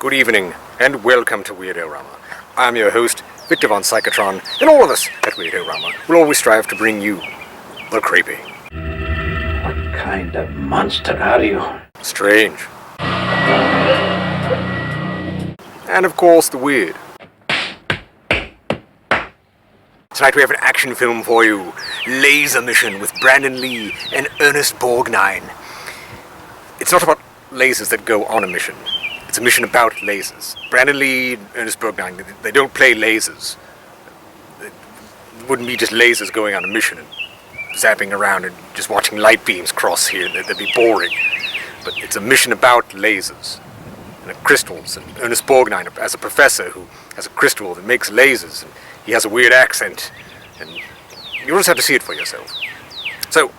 Good evening, and welcome to Weird-O-Rama. I'm your host, Victor von Psychotron, and all of us at Weird-O-Rama will always strive to bring you the creepy. What kind of monster are you? Strange. And of course, the weird. Tonight we have an action film for you, Laser Mission with Brandon Lee and Ernest Borgnine. It's not about lasers that go on a mission. It's a mission about lasers. Brandon Lee and Ernest Borgnine, they don't play lasers. It wouldn't be just lasers going on a mission and zapping around and just watching light beams cross here. That'd be boring. But it's a mission about lasers and crystals. And Ernest Borgnine, as a professor who has a crystal that makes lasers, and he has a weird accent, and you just have to see it for yourself. So,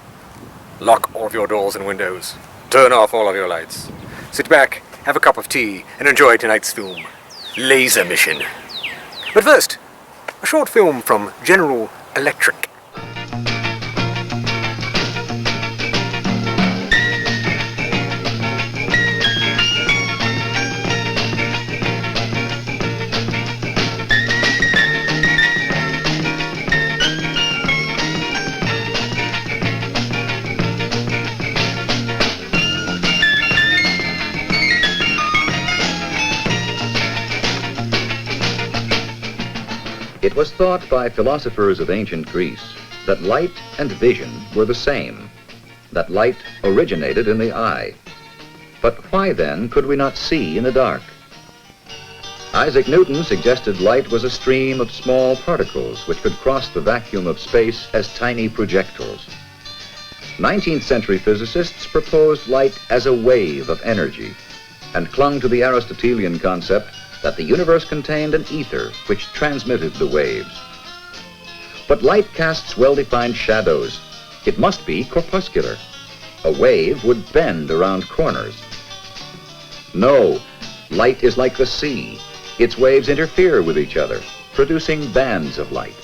lock all of your doors and windows. Turn off all of your lights. Sit back, have a cup of tea, and enjoy tonight's film, Laser Mission. But first, a short film from General Electric. It was thought by philosophers of ancient Greece that light and vision were the same, that light originated in the eye. But why then could we not see in the dark? Isaac Newton suggested light was a stream of small particles which could cross the vacuum of space as tiny projectiles. 19th century physicists proposed light as a wave of energy and clung to the Aristotelian concept that the universe contained an ether which transmitted the waves. But light casts well-defined shadows. It must be corpuscular. A wave would bend around corners. No, light is like the sea. Its waves interfere with each other, producing bands of light.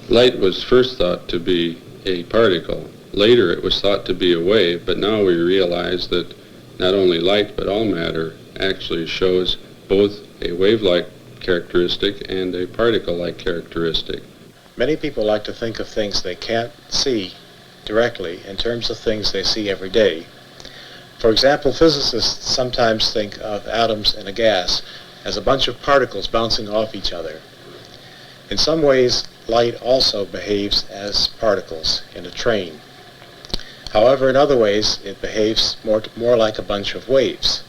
Light was first thought to be a particle. Later it was thought to be a wave, but now we realize that not only light but all matter actually shows both a wave-like characteristic and a particle-like characteristic. Many people like to think of things they can't see directly in terms of things they see every day. For example, physicists sometimes think of atoms in a gas as a bunch of particles bouncing off each other. In some ways, light also behaves as particles in a train. However, in other ways, it behaves more like a bunch of waves.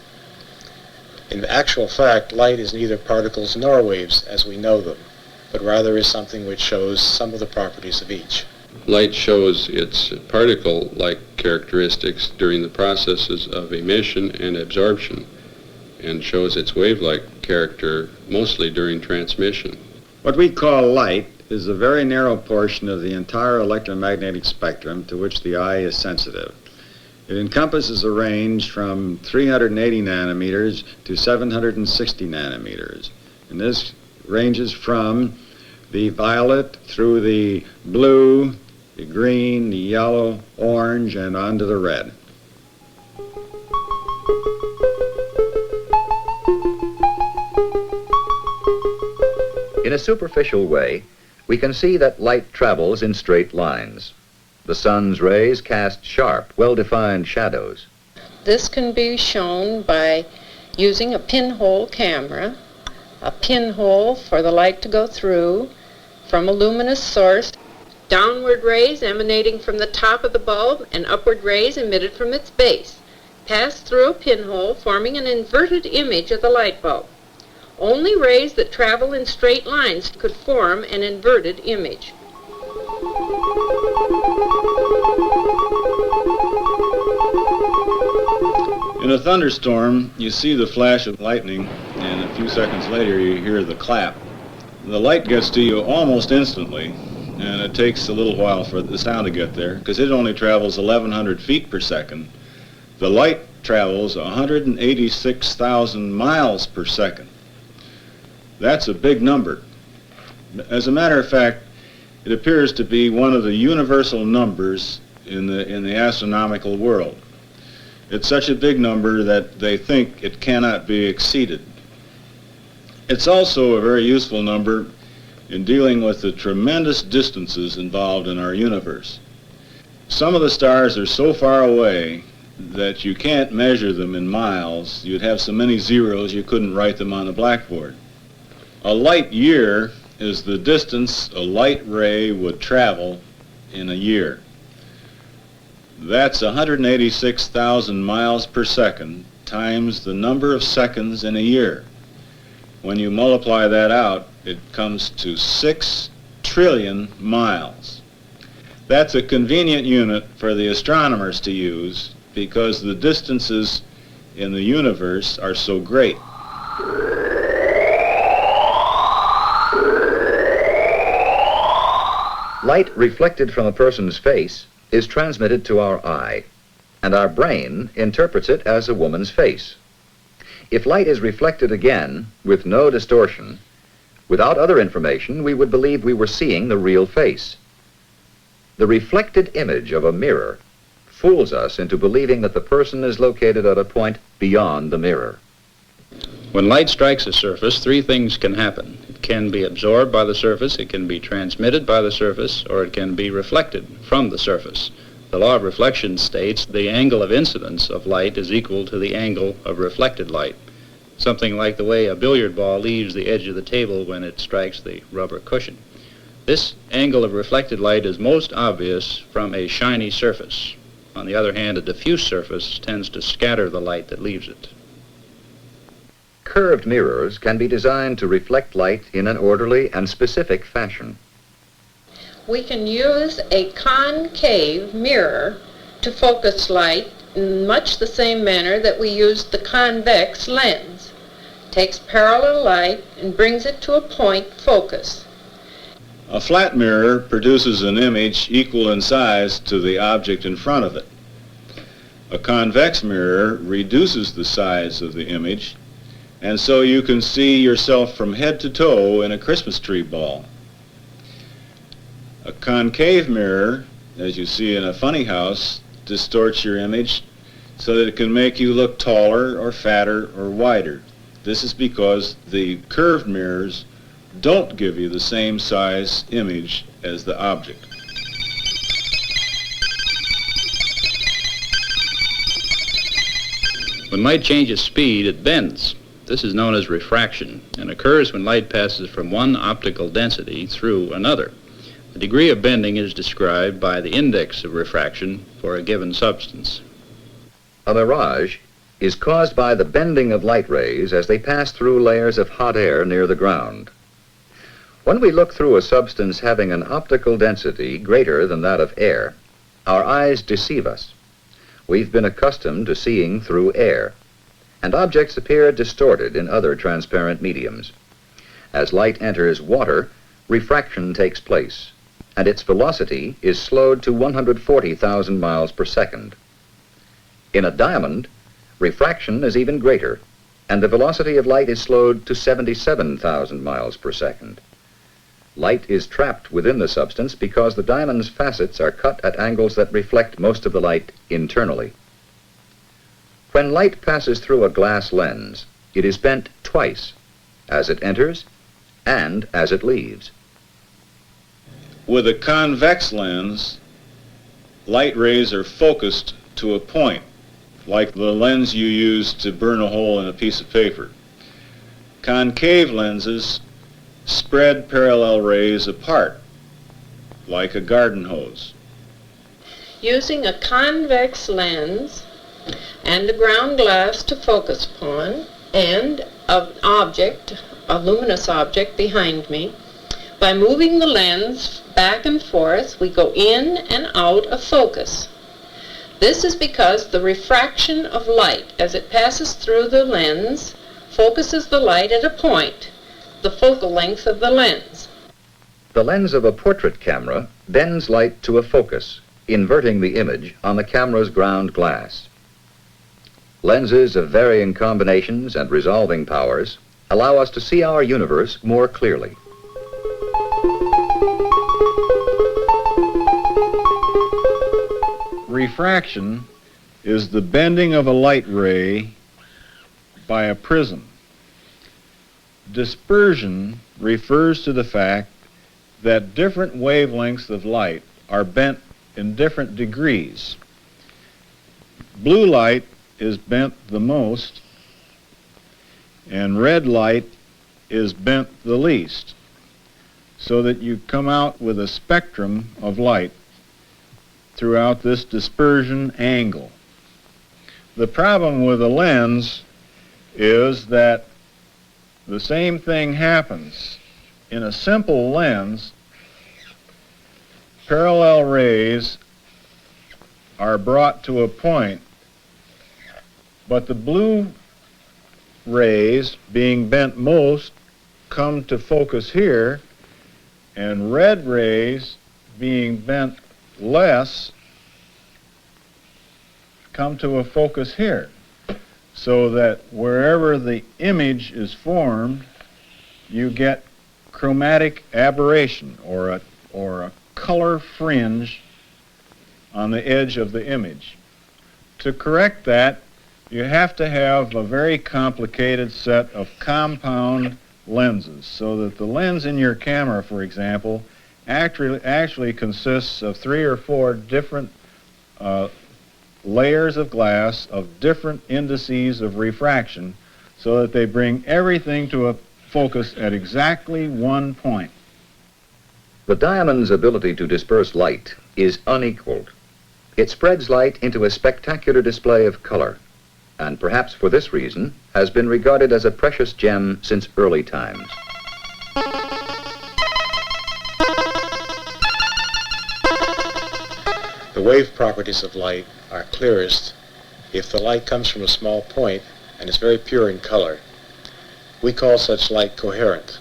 In actual fact, light is neither particles nor waves as we know them, but rather is something which shows some of the properties of each. Light shows its particle-like characteristics during the processes of emission and absorption, and shows its wave-like character mostly during transmission. What we call light is a very narrow portion of the entire electromagnetic spectrum to which the eye is sensitive. It encompasses a range from 380 nanometers to 760 nanometers. And this ranges from the violet through the blue, the green, the yellow, orange, and on to the red. In a superficial way, we can see that light travels in straight lines. The sun's rays cast sharp, well-defined shadows. This can be shown by using a pinhole camera, a pinhole for the light to go through from a luminous source, downward rays emanating from the top of the bulb and upward rays emitted from its base, pass through a pinhole forming an inverted image of the light bulb. Only rays that travel in straight lines could form an inverted image. In a thunderstorm, you see the flash of lightning, and a few seconds later you hear the clap. The light gets to you almost instantly, and it takes a little while for the sound to get there, because it only travels 1,100 feet per second. The light travels 186,000 miles per second. That's a big number. As a matter of fact, it appears to be one of the universal numbers in the astronomical world. It's such a big number that they think it cannot be exceeded. It's also a very useful number in dealing with the tremendous distances involved in our universe. Some of the stars are so far away that you can't measure them in miles. You'd have so many zeros you couldn't write them on the blackboard. A light year is the distance a light ray would travel in a year. That's 186,000 miles per second times the number of seconds in a year. When you multiply that out, it comes to 6 trillion miles. That's a convenient unit for the astronomers to use because the distances in the universe are so great. Light reflected from a person's face is transmitted to our eye, and our brain interprets it as a woman's face. If light is reflected again with no distortion, without other information, we would believe we were seeing the real face. The reflected image of a mirror fools us into believing that the person is located at a point beyond the mirror. When light strikes a surface, three things can happen. It can be absorbed by the surface, it can be transmitted by the surface, or it can be reflected from the surface. The law of reflection states the angle of incidence of light is equal to the angle of reflected light. Something like the way a billiard ball leaves the edge of the table when it strikes the rubber cushion. This angle of reflected light is most obvious from a shiny surface. On the other hand, a diffuse surface tends to scatter the light that leaves it. Curved mirrors can be designed to reflect light in an orderly and specific fashion. We can use a concave mirror to focus light in much the same manner that we used the convex lens. Takes parallel light and brings it to a point focus. A flat mirror produces an image equal in size to the object in front of it. A convex mirror reduces the size of the image, and so you can see yourself from head to toe in a Christmas tree ball. A concave mirror, as you see in a funny house, distorts your image so that it can make you look taller or fatter or wider. This is because the curved mirrors don't give you the same size image as the object. When light changes speed, it bends. This is known as refraction and occurs when light passes from one optical density through another. The degree of bending is described by the index of refraction for a given substance. A mirage is caused by the bending of light rays as they pass through layers of hot air near the ground. When we look through a substance having an optical density greater than that of air, our eyes deceive us. We've been accustomed to seeing through air, and objects appear distorted in other transparent mediums. As light enters water, refraction takes place, and its velocity is slowed to 140,000 miles per second. In a diamond, refraction is even greater, and the velocity of light is slowed to 77,000 miles per second. Light is trapped within the substance because the diamond's facets are cut at angles that reflect most of the light internally. When light passes through a glass lens, it is bent twice, as it enters and as it leaves. With a convex lens, light rays are focused to a point, like the lens you use to burn a hole in a piece of paper. Concave lenses spread parallel rays apart, like a garden hose. Using a convex lens and a ground glass to focus upon, and an object, a luminous object behind me, by moving the lens back and forth, we go in and out of focus. This is because the refraction of light as it passes through the lens focuses the light at a point, the focal length of the lens. The lens of a portrait camera bends light to a focus, inverting the image on the camera's ground glass. Lenses of varying combinations and resolving powers allow us to see our universe more clearly. Refraction is the bending of a light ray by a prism. Dispersion refers to the fact that different wavelengths of light are bent in different degrees. Blue light is bent the most, and red light is bent the least, so that you come out with a spectrum of light throughout this dispersion angle. The problem with a lens is that the same thing happens. In a simple lens, parallel rays are brought to a point, but the blue rays, being bent most, come to focus here, and red rays, being bent less, come to a focus here, so that wherever the image is formed, you get chromatic aberration, or a color fringe on the edge of the image. To correct that, you have to have a very complicated set of compound lenses, so that the lens in your camera, for example, actually consists of 3 or 4 different layers of glass of different indices of refraction, so that they bring everything to a focus at exactly one point. The diamond's ability to disperse light is unequaled. It spreads light into a spectacular display of color, and perhaps for this reason has been regarded as a precious gem since early times. The wave properties of light are clearest if the light comes from a small point and is very pure in color. We call such light coherent.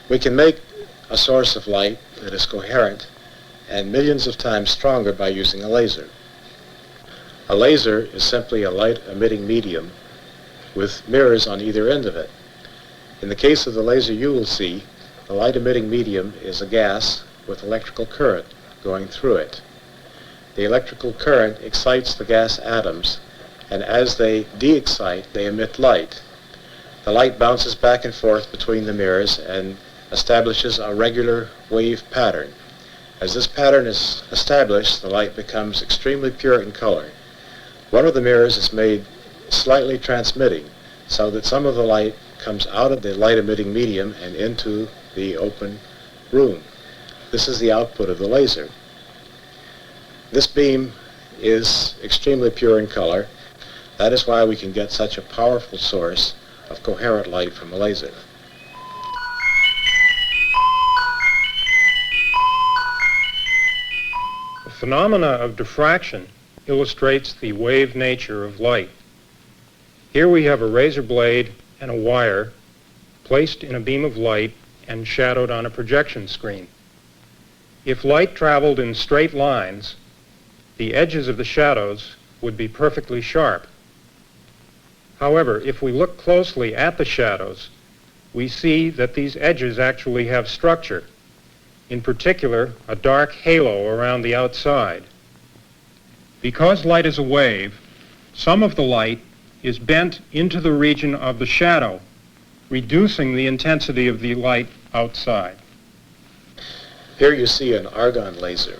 We can make a source of light that is coherent and millions of times stronger by using a laser. A laser is simply a light-emitting medium with mirrors on either end of it. In the case of the laser you will see, the light-emitting medium is a gas with electrical current going through it. The electrical current excites the gas atoms, and as they de-excite, they emit light. The light bounces back and forth between the mirrors and establishes a regular wave pattern. As this pattern is established, the light becomes extremely pure in color. One of the mirrors is made slightly transmitting, so that some of the light comes out of the light-emitting medium and into the open room. This is the output of the laser. This beam is extremely pure in color. That is why we can get such a powerful source of coherent light from a laser. The phenomena of diffraction illustrates the wave nature of light. Here we have a razor blade and a wire placed in a beam of light and shadowed on a projection screen. If light traveled in straight lines, the edges of the shadows would be perfectly sharp. However, if we look closely at the shadows, we see that these edges actually have structure. In particular, a dark halo around the outside. Because light is a wave, some of the light is bent into the region of the shadow, reducing the intensity of the light outside. Here you see an argon laser.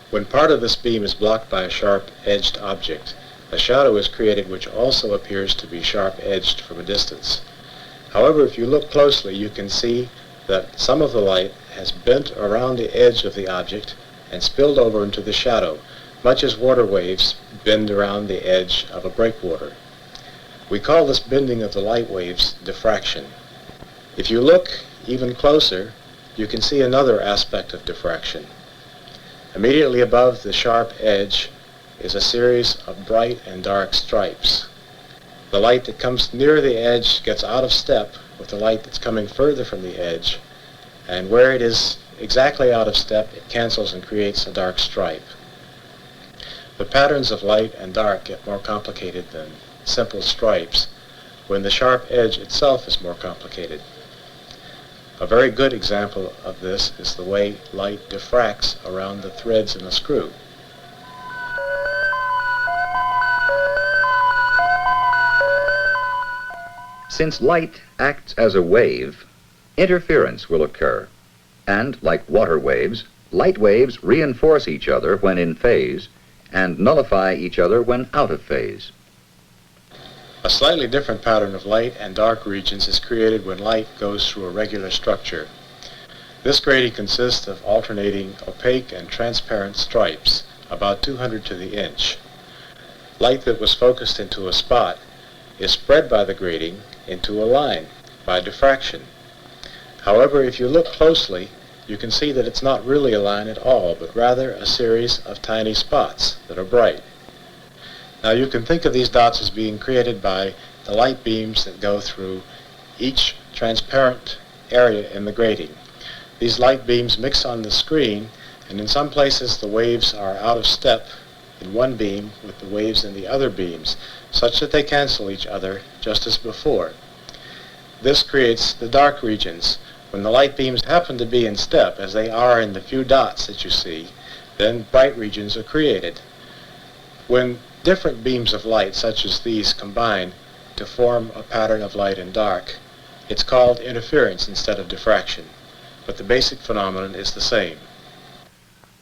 When part of this beam is blocked by a sharp-edged object, a shadow is created which also appears to be sharp-edged from a distance. However, if you look closely, you can see that some of the light has bent around the edge of the object and spilled over into the shadow, much as water waves bend around the edge of a breakwater. We call this bending of the light waves diffraction. If you look even closer, you can see another aspect of diffraction. Immediately above the sharp edge is a series of bright and dark stripes. The light that comes near the edge gets out of step with the light that's coming further from the edge, and where it is exactly out of step, it cancels and creates a dark stripe. The patterns of light and dark get more complicated than simple stripes when the sharp edge itself is more complicated. A very good example of this is the way light diffracts around the threads in a screw. Since light acts as a wave, interference will occur. And, like water waves, light waves reinforce each other when in phase and nullify each other when out of phase. A slightly different pattern of light and dark regions is created when light goes through a regular structure. This grading consists of alternating opaque and transparent stripes, about 200 to the inch. Light that was focused into a spot is spread by the grating into a line by diffraction. However, if you look closely, you can see that it's not really a line at all, but rather a series of tiny spots that are bright. Now you can think of these dots as being created by the light beams that go through each transparent area in the grating. These light beams mix on the screen, and in some places the waves are out of step in one beam with the waves in the other beams, such that they cancel each other just as before. This creates the dark regions. When the light beams happen to be in step, as they are in the few dots that you see, then bright regions are created. When different beams of light, such as these, combine to form a pattern of light and dark, it's called interference instead of diffraction, but the basic phenomenon is the same.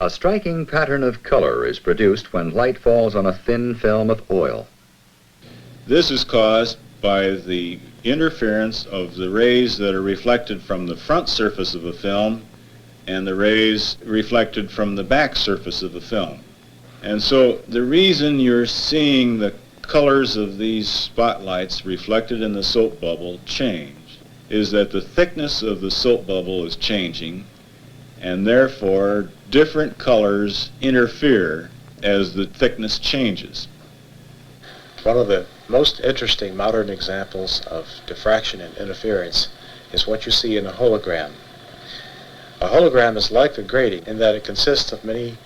A striking pattern of color is produced when light falls on a thin film of oil. This is caused by the interference of the rays that are reflected from the front surface of a film and the rays reflected from the back surface of the film. And so the reason you're seeing the colors of these spotlights reflected in the soap bubble change is that the thickness of the soap bubble is changing, and therefore different colors interfere as the thickness changes. One of the most interesting modern examples of diffraction and interference is what you see in a hologram. A hologram is like a grating in that it consists of many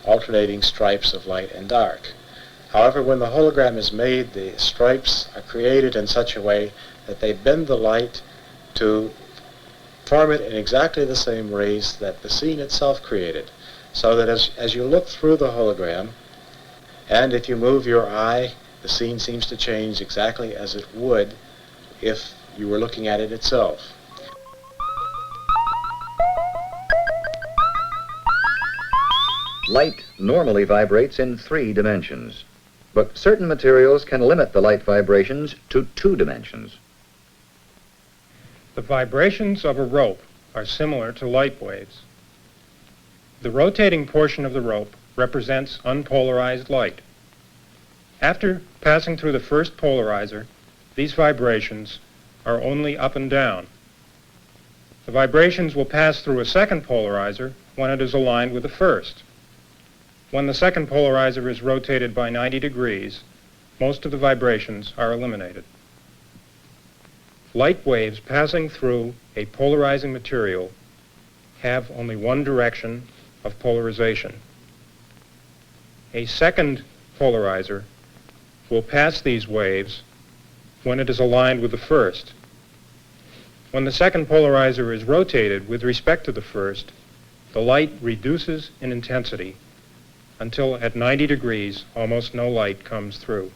alternating stripes of light and dark. However, when the hologram is made, the stripes are created in such a way that they bend the light to form it in exactly the same rays that the scene itself created, so that as you look through the hologram, and if you move your eye, the scene seems to change exactly as it would if you were looking at it itself. Light normally vibrates in 3 dimensions, but certain materials can limit the light vibrations to 2 dimensions. The vibrations of a rope are similar to light waves. The rotating portion of the rope represents unpolarized light. After passing through the first polarizer, these vibrations are only up and down. The vibrations will pass through a second polarizer when it is aligned with the first. When the second polarizer is rotated by 90 degrees, most of the vibrations are eliminated. Light waves passing through a polarizing material have only one direction of polarization. A second polarizer will pass these waves when it is aligned with the first. When the second polarizer is rotated with respect to the first, the light reduces in intensity until at 90 degrees almost no light comes through.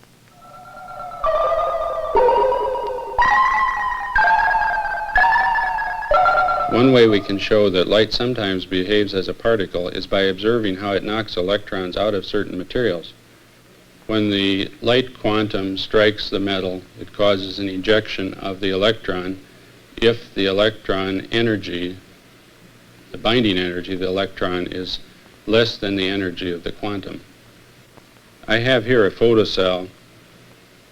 One way we can show that light sometimes behaves as a particle is by observing how it knocks electrons out of certain materials. When the light quantum strikes the metal, it causes an ejection of the electron if the electron energy, the binding energy of the electron, is less than the energy of the quantum. I have here a photocell.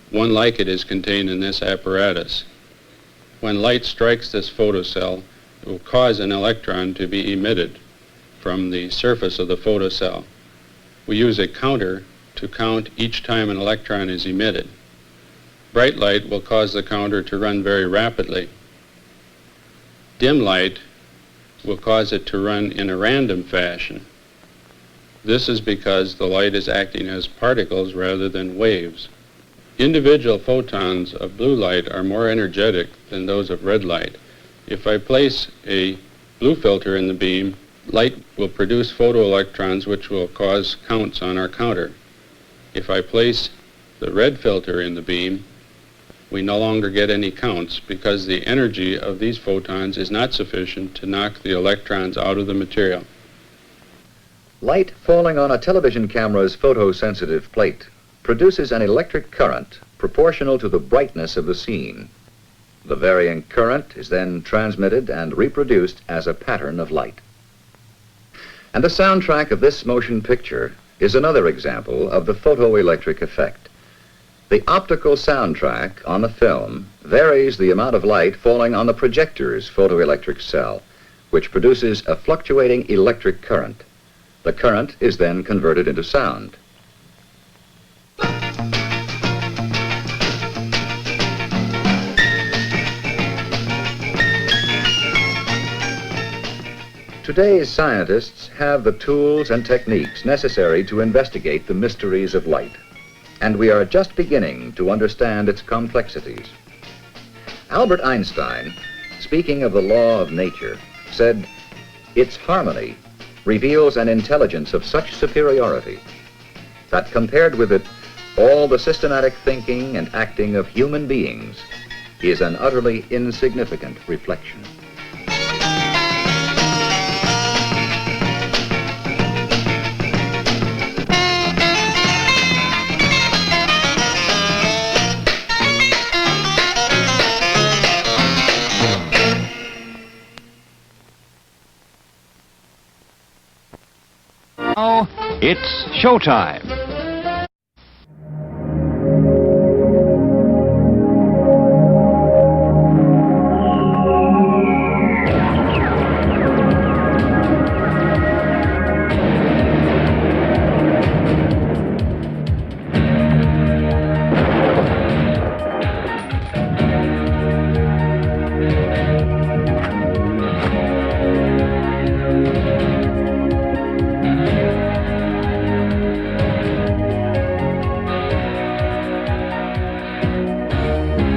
One like it is contained in this apparatus. When light strikes this photocell, it will cause an electron to be emitted from the surface of the photocell. We use a counter to count each time an electron is emitted. Bright light will cause the counter to run very rapidly. Dim light will cause it to run in a random fashion. This is because the light is acting as particles rather than waves. Individual photons of blue light are more energetic than those of red light. If I place a blue filter in the beam, light will produce photoelectrons which will cause counts on our counter. If I place the red filter in the beam, we no longer get any counts because the energy of these photons is not sufficient to knock the electrons out of the material. Light falling on a television camera's photosensitive plate produces an electric current proportional to the brightness of the scene. The varying current is then transmitted and reproduced as a pattern of light. And the soundtrack of this motion picture is another example of the photoelectric effect. The optical soundtrack on the film varies the amount of light falling on the projector's photoelectric cell, which produces a fluctuating electric current. The current is then converted into sound. Today's scientists have the tools and techniques necessary to investigate the mysteries of light, and we are just beginning to understand its complexities. Albert Einstein, speaking of the law of nature, said, "Its harmony reveals an intelligence of such superiority that compared with it, all the systematic thinking and acting of human beings is an utterly insignificant reflection." Now, it's showtime.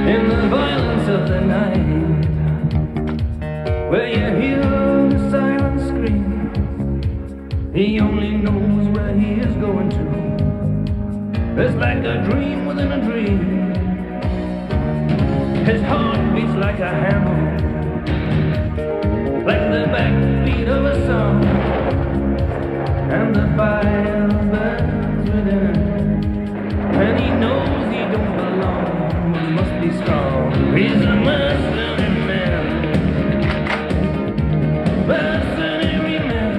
In the violence of the night, where you hear the silent scream, he only knows where he is going to. It's like a dream within a dream. His heart beats like a hammer, like the backbeat of a song, and the fire burns within him, and he knows he don't belong. Must be strong. He's a mercenary man. Mercenary man.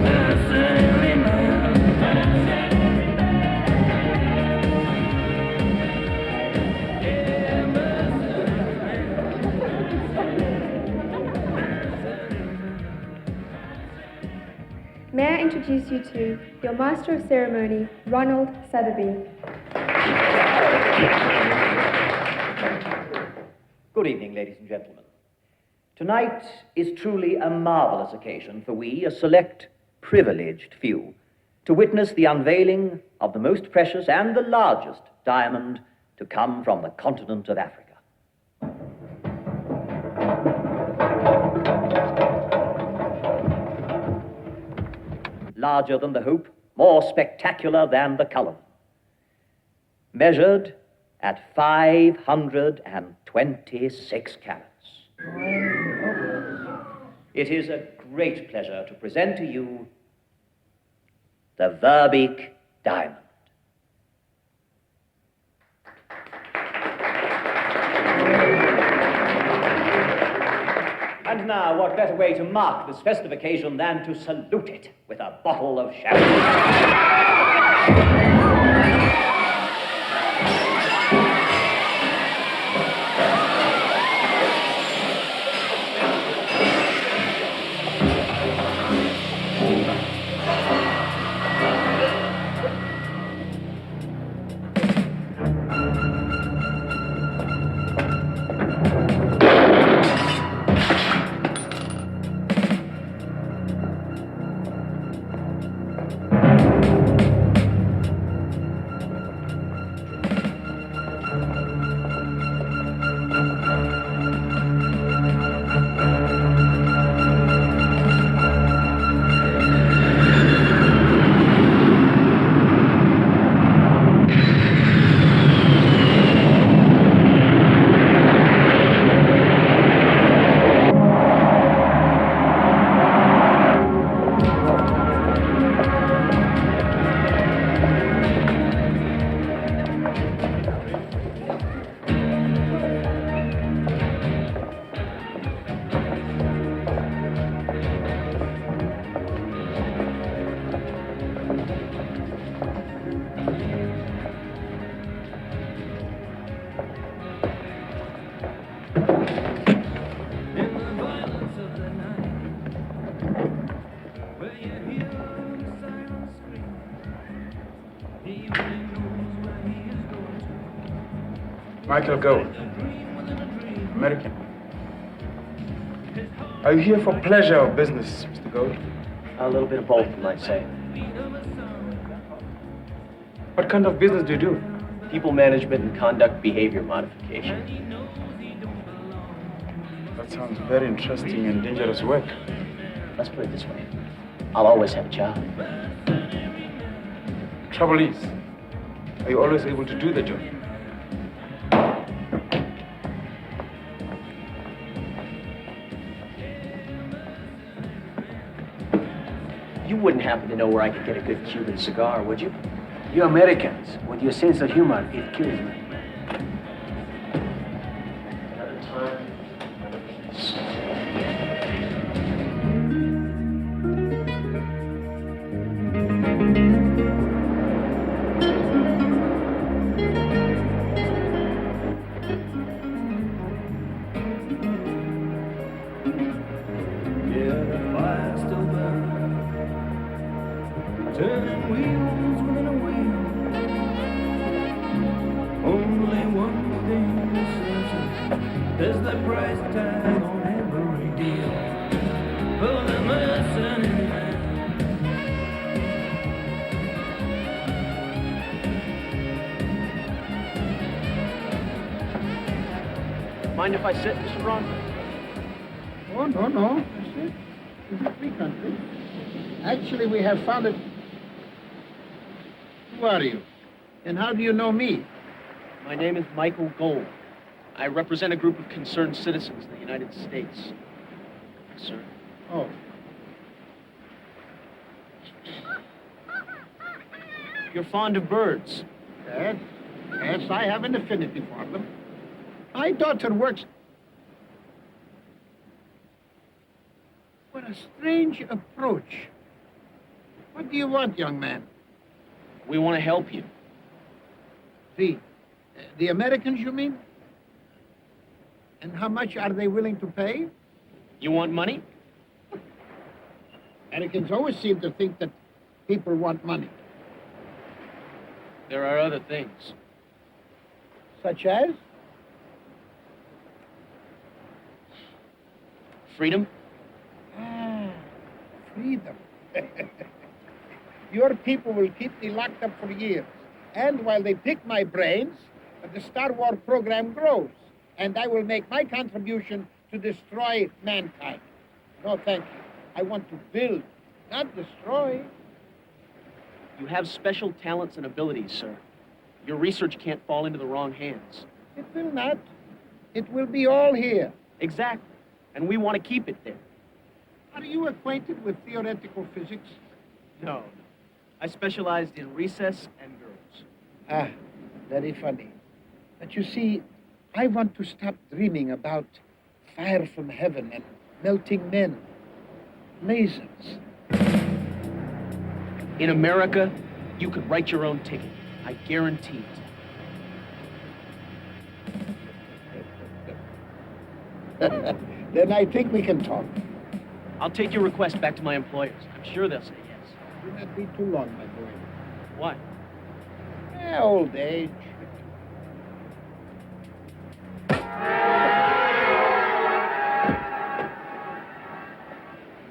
Mercenary man. Yeah, mercenary May I introduce you to your Master of Ceremony, Ronald Sotheby. Good evening, ladies and gentlemen. Tonight is truly a marvelous occasion for we, a select, privileged few, to witness the unveiling of the most precious and the largest diamond to come from the continent of Africa. Larger than the hope, more spectacular than the column. Measured at 526 carats. It is a great pleasure to present to you the Verbeek diamond. And now, what better way to mark this festive occasion than to salute it with a bottle of champagne? Michael Gold, American. Are you here for pleasure or business, Mr. Gold? A little bit of both, you might say. What kind of business do you do? People management and conduct behavior modification. That sounds very interesting and dangerous work. Let's put it this way. I'll always have a job. Trouble is, are you always able to do the job? You wouldn't happen to know where I could get a good Cuban cigar, would you? You Americans, with your sense of humor, it kills me. Another time, another place. Yeah, the fire still burns, turning wheels within a wheel. Only one thing is certain, there's the price tag on every deal. For the mercenary man. Mind if I sit, Mr. Ron? Oh, no. That's it. It's a free country. Actually, we have found it. Who are you? And how do you know me? My name is Michael Gold. I represent a group of concerned citizens in the United States. Sir. Oh. You're fond of birds. Yes, I have an affinity for them. My daughter works. What a strange approach. What do you want, young man? We want to help you. The Americans, you mean? And how much are they willing to pay? You want money? Americans always seem to think that people want money. There are other things. Such as? Freedom? Ah, freedom. Your people will keep me locked up for years. And while they pick my brains, the Star Wars program grows. And I will make my contribution to destroy mankind. No, thank you. I want to build, not destroy. You have special talents and abilities, sir. Your research can't fall into the wrong hands. It will not. It will be all here. Exactly. And we want to keep it there. Are you acquainted with theoretical physics? No. I specialized in recess and girls. Ah, very funny. But you see, I want to stop dreaming about fire from heaven and melting men. Lasers. In America, you could write your own ticket. I guarantee it. Then I think we can talk. I'll take your request back to my employers. I'm sure they'll say yes. Do not be too long, my boy. Why? Old age.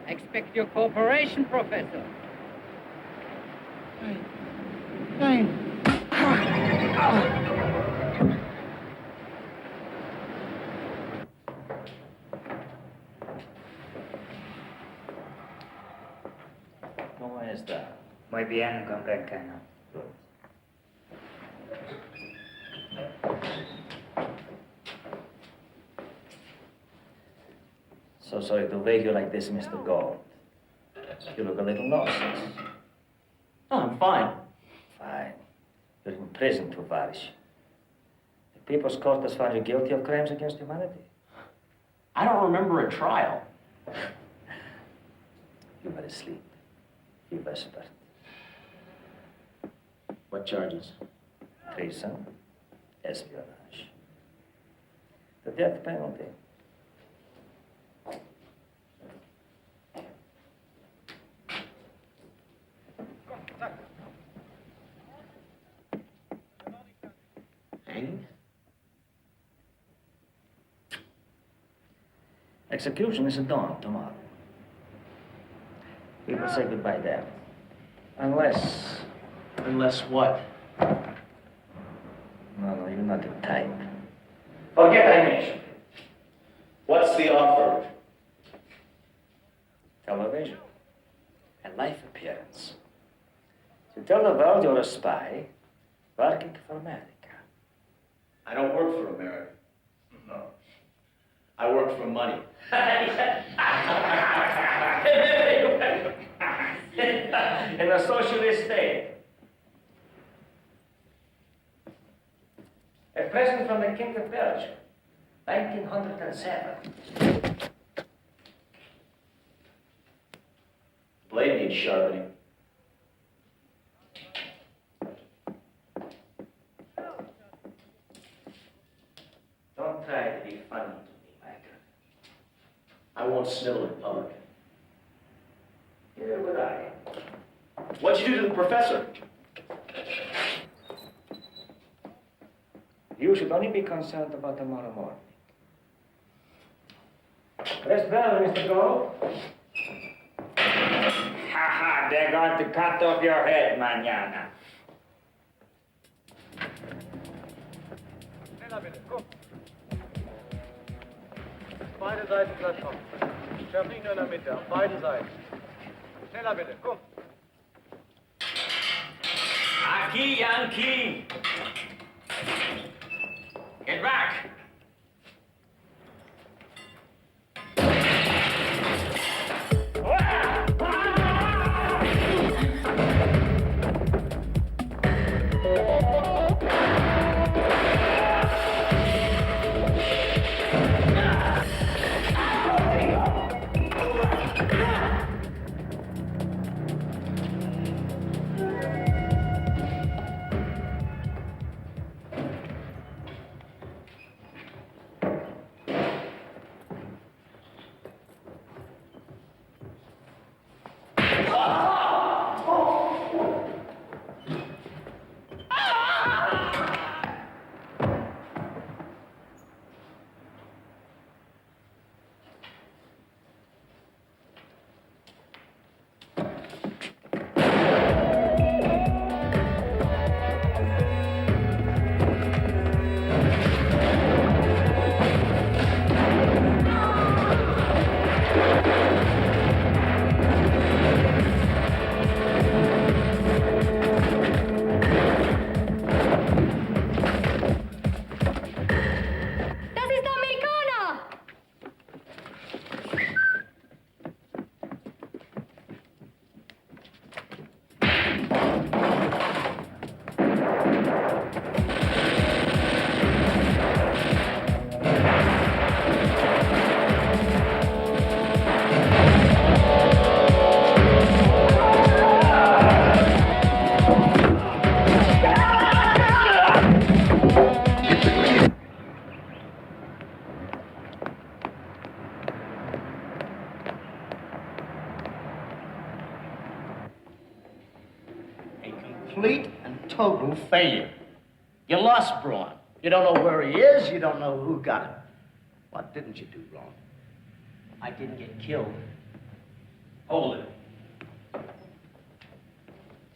Expect your cooperation, Professor. Fine. ¿Cómo está? Muy bien, comprendo. So sorry to wake you like this, Mr. Gold. You look a little nauseous. Oh, I'm fine. Fine. You're in prison, Tovarish. The People's Court has found you guilty of crimes against humanity. I don't remember a trial. You were asleep. You whispered. What charges? Treason, espionage. The death penalty. Hanging? Execution is at dawn tomorrow. People say goodbye there. Unless... Unless what? No, you're not the type. Forget I mentioned. What's the offer? Television. A life appearance. To tell the world you're a spy working for America. I don't work for America. No. I work for money. In a socialist state. A present from the King of Belgium, 1907. Blade needs sharpening. Don't try to be funny to me, Michael. I won't snivel in public. Neither would I. What'd you do to the professor? You should only be concerned about tomorrow morning. Rest well, Mr. Gold. Ha, they're going to cut off your head, mañana. Beide Seiten gleich schon. Scherf nicht nur in der Mitte, auf beide Seiten. Schneller bitte, komm. Aquí, Yankee! Get back! Complete and total failure. You lost Braun. You don't know where he is. You don't know who got him. What didn't you do wrong? I didn't get killed. Hold it.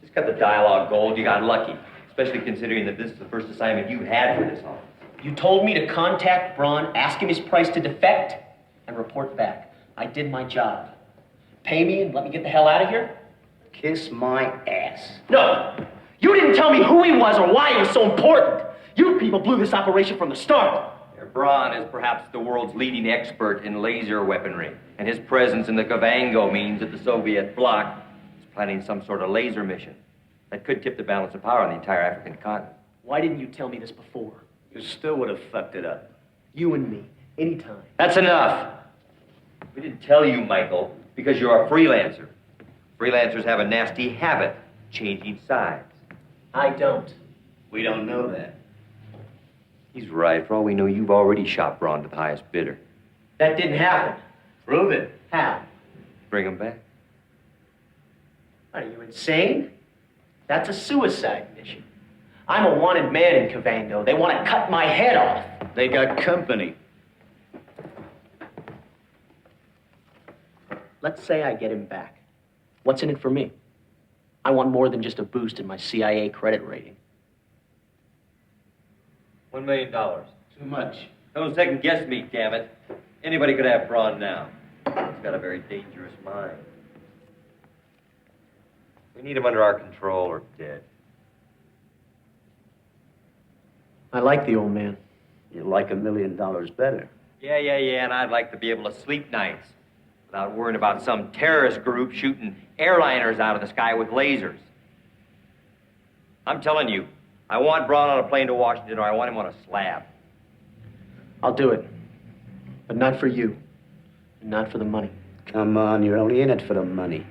Just cut the dialogue, Gold. You got lucky. Especially considering that this is the first assignment you had for this office. You told me to contact Braun, ask him his price to defect, and report back. I did my job. Pay me and let me get the hell out of here? Kiss my ass. No! You didn't tell me who he was or why he was so important. You people blew this operation from the start. Braun is perhaps the world's leading expert in laser weaponry, and his presence in the Kavango means that the Soviet bloc is planning some sort of laser mission that could tip the balance of power on the entire African continent. Why didn't you tell me this before? You still would have fucked it up. You and me, anytime. That's enough. We didn't tell you, Michael, because you're a freelancer. Freelancers have a nasty habit, changing sides. I don't. We don't know that. He's right. For all we know, you've already shot Braun to the highest bidder. That didn't happen. Prove it. How? Bring him back. Are you insane? That's a suicide mission. I'm a wanted man in Cavango. They want to cut my head off. They got company. Let's say I get him back. What's in it for me? I want more than just a boost in my CIA credit rating. $1 million. Too much. Don't second guess me, damn it. Anybody could have Braun now. He's got a very dangerous mind. We need him under our control or dead. I like the old man. You like $1 million better. Yeah, and I'd like to be able to sleep nights without worrying about some terrorist group shooting airliners out of the sky with lasers. I'm telling you, I want Braun on a plane to Washington, or I want him on a slab. I'll do it. But not for you. And not for the money. Come on, you're only in it for the money.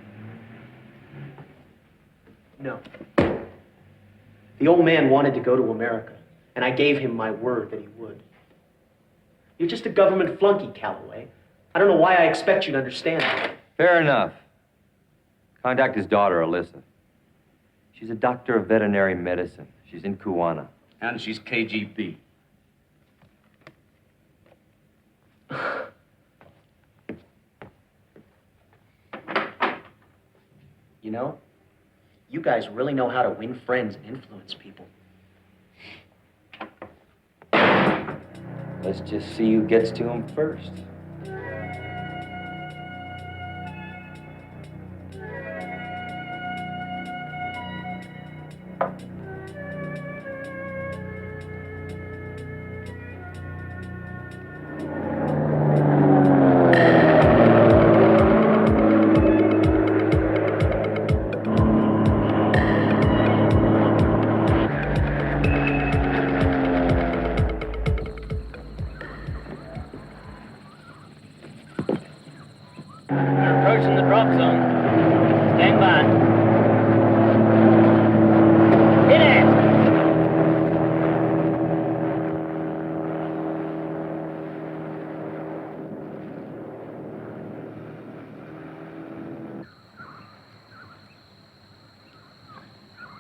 No. The old man wanted to go to America, and I gave him my word that he would. You're just a government flunky, Calloway. I don't know why I expect you to understand that. Fair enough. Contact his daughter, Alyssa. She's a doctor of veterinary medicine. She's in Kuwana. And she's KGB. You know, you guys really know how to win friends and influence people. Let's just see who gets to him first.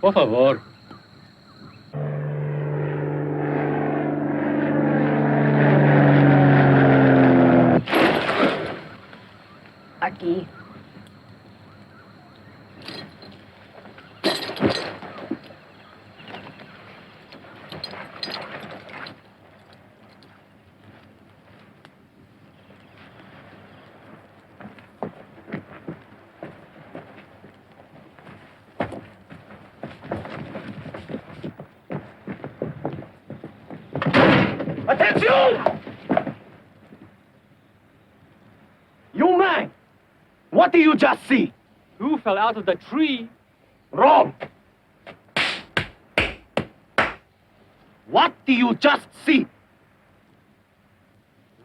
Por favor. Aquí. Attention! You man! What do you just see? Who fell out of the tree? Wrong! What do you just see?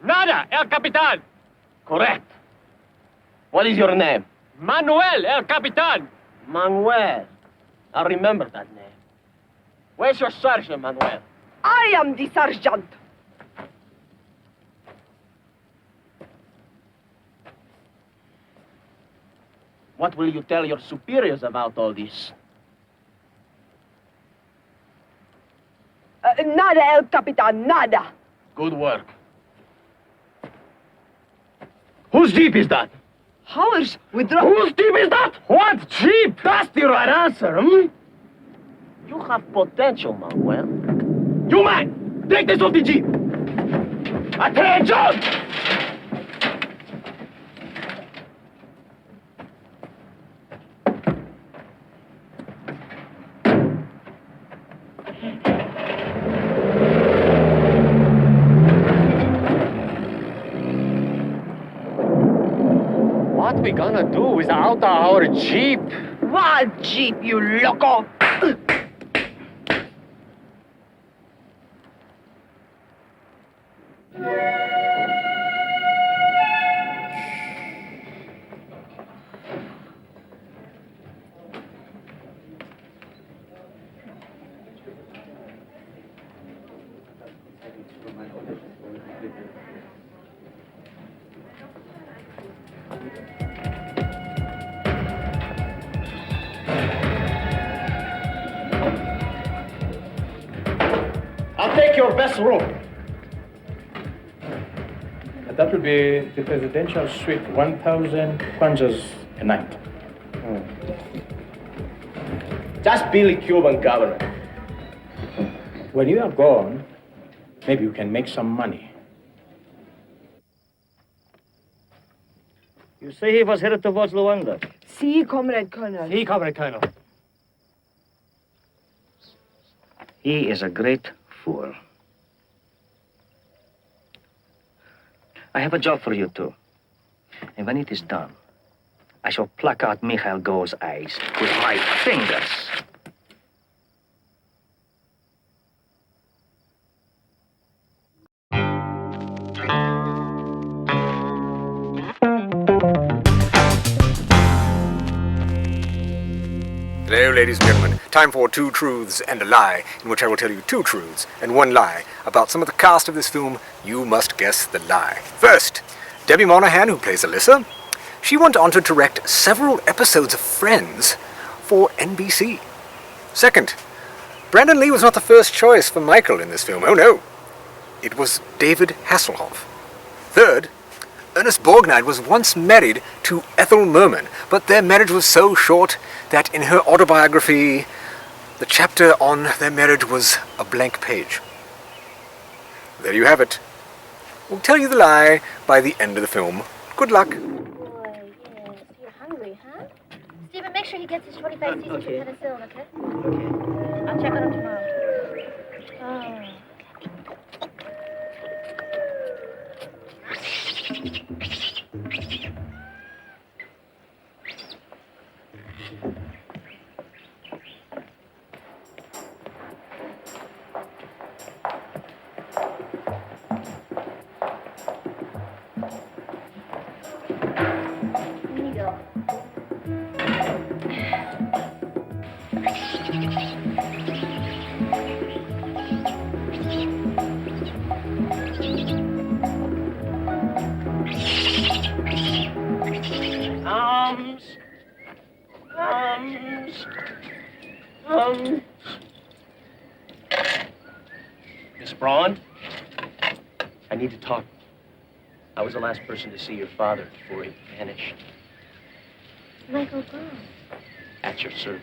Nada, El Capitan. Correct. What is your name? Manuel, El Capitan. Manuel. I remember that name. Where's your sergeant, Manuel? I am the sergeant. What will you tell your superiors about all this? Nada, El Capitan, nada. Good work. Whose jeep is that? Ours with Whose jeep is that? What jeep? That's the right answer, hmm? You have potential, Manuel. You man! Take this off the jeep! Attention! What we gonna do without our jeep? What jeep, you loco? take your best room. That would be the presidential suite, 1,000 kwanzas a night. Just Billy Cuban governor. When you are gone, maybe you can make some money. You say he was headed towards Luanda? See, Comrade Colonel. See, Comrade Colonel. He is a great fool. I have a job for you two. And when it is done, I shall pluck out Mikhail Go's eyes with my fingers. Hello, ladies and gentlemen. Time for Two Truths and a Lie, in which I will tell you two truths and one lie about some of the cast of this film. You must guess the lie. First, Debbie Monahan, who plays Alyssa, she went on to direct several episodes of Friends for NBC. Second, Brandon Lee was not the first choice for Michael in this film. Oh no, it was David Hasselhoff. Third, Ernest Borgnine was once married to Ethel Merman, but their marriage was so short that in her autobiography, the chapter on their marriage was a blank page. There you have it. We'll tell you the lie by the end of the film. Good luck. Boy, yes. You're hungry, huh? Stephen, make sure he gets his 25 cc Okay. penicillin, okay? Okay. I'll check on him tomorrow. Oh. Miss Braun, I need to talk. I was the last person to see your father before he vanished. Michael Braun. At your service.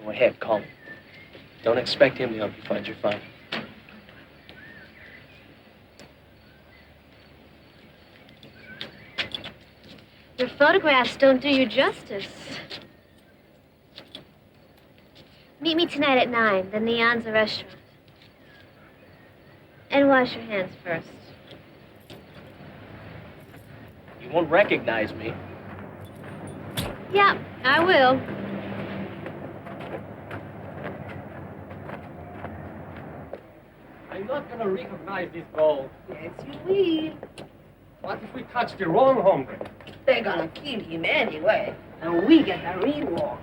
Go ahead, call him. Don't expect him to help you find your father. Your photographs don't do you justice. Meet me tonight at 9, the Neon's a restaurant. And wash your hands first. You won't recognize me. Yeah, I will. I'm not gonna recognize this gold. Yes, you will. What if we touch the wrong hombre? They're gonna kill him anyway, and we get the reward.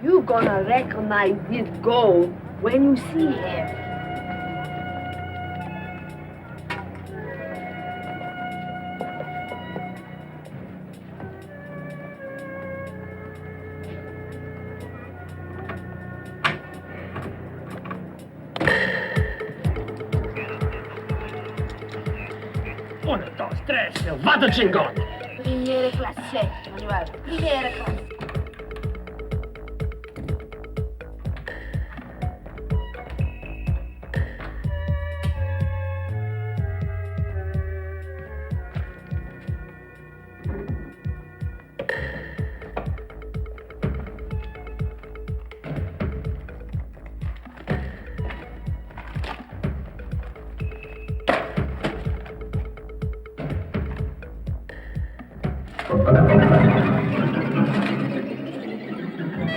You're gonna recognize this gold when you see him. Uno, dos, tres, vado chingón. Primera clase, Manuel. Primera clase.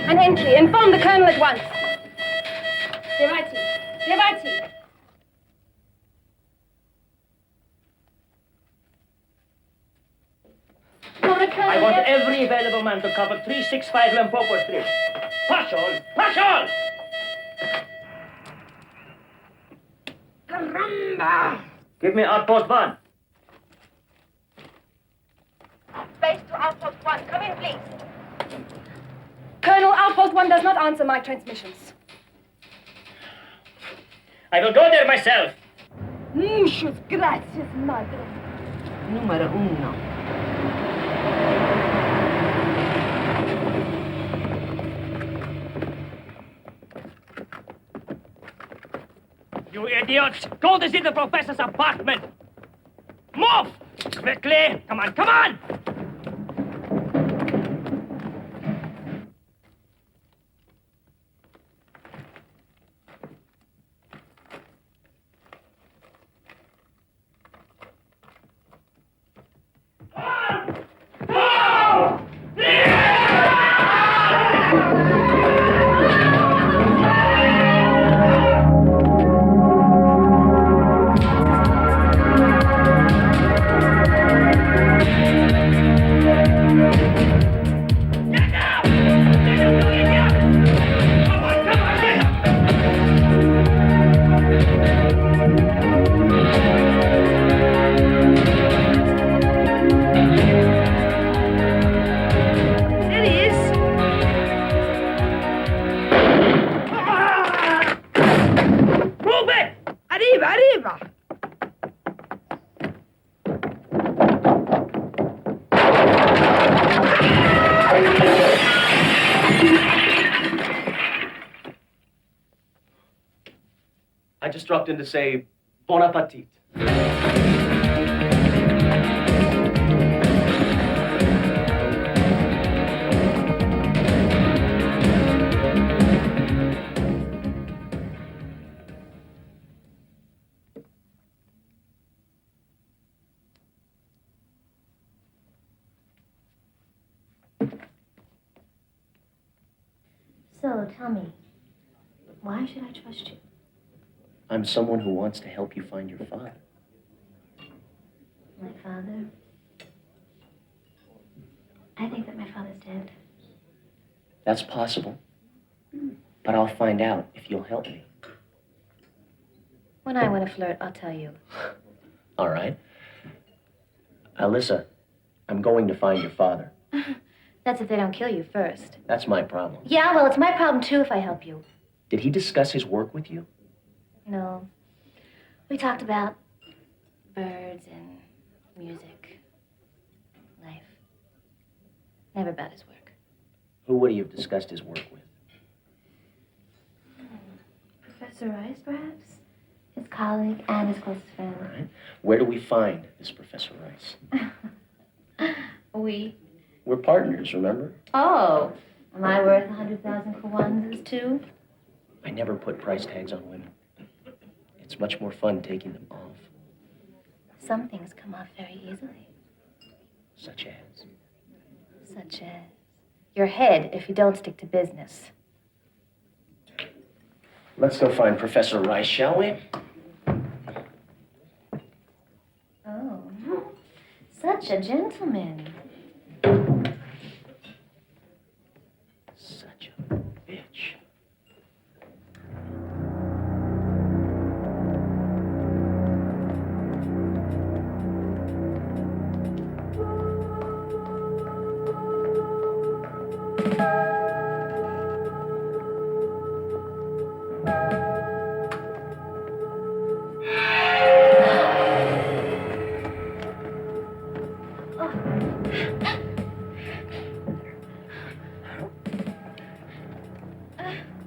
An entry. Inform the colonel at once. Devati. Devati. I want every available man to cover 365 Limpopo Street. Push on! Push on! Caramba! Give me outpost 1. Space to outpost 1. Come in, please. Colonel, outpost 1 does not answer my transmissions. I will go there myself. Muchas gracias, madre. Número 1. You idiots! Go to see the professor's apartment! Move! Quickly! Come on, come on! I just dropped in to say bon appetit. So, tell me, why should I trust you? I'm someone who wants to help you find your father. My father? I think that my father's dead. That's possible. But I'll find out if you'll help me. When I want to flirt, I'll tell you. All right. Alyssa, I'm going to find your father. That's if they don't kill you first. That's my problem. Yeah, well, it's my problem, too, if I help you. Did he discuss his work with you? No. We talked about birds and music, life. Never about his work. Who would he have discussed his work with? Professor Rice, perhaps? His colleague and his closest friend. All right. Where do we find this Professor Rice? We? We're partners, remember? Oh. Am I worth 100,000 for onesies, too? I never put price tags on women. It's much more fun taking them off. Some things come off very easily. Such as? Such as your head, if you don't stick to business. Let's go find Professor Rice, shall we? Oh, such a gentleman. Such a bitch.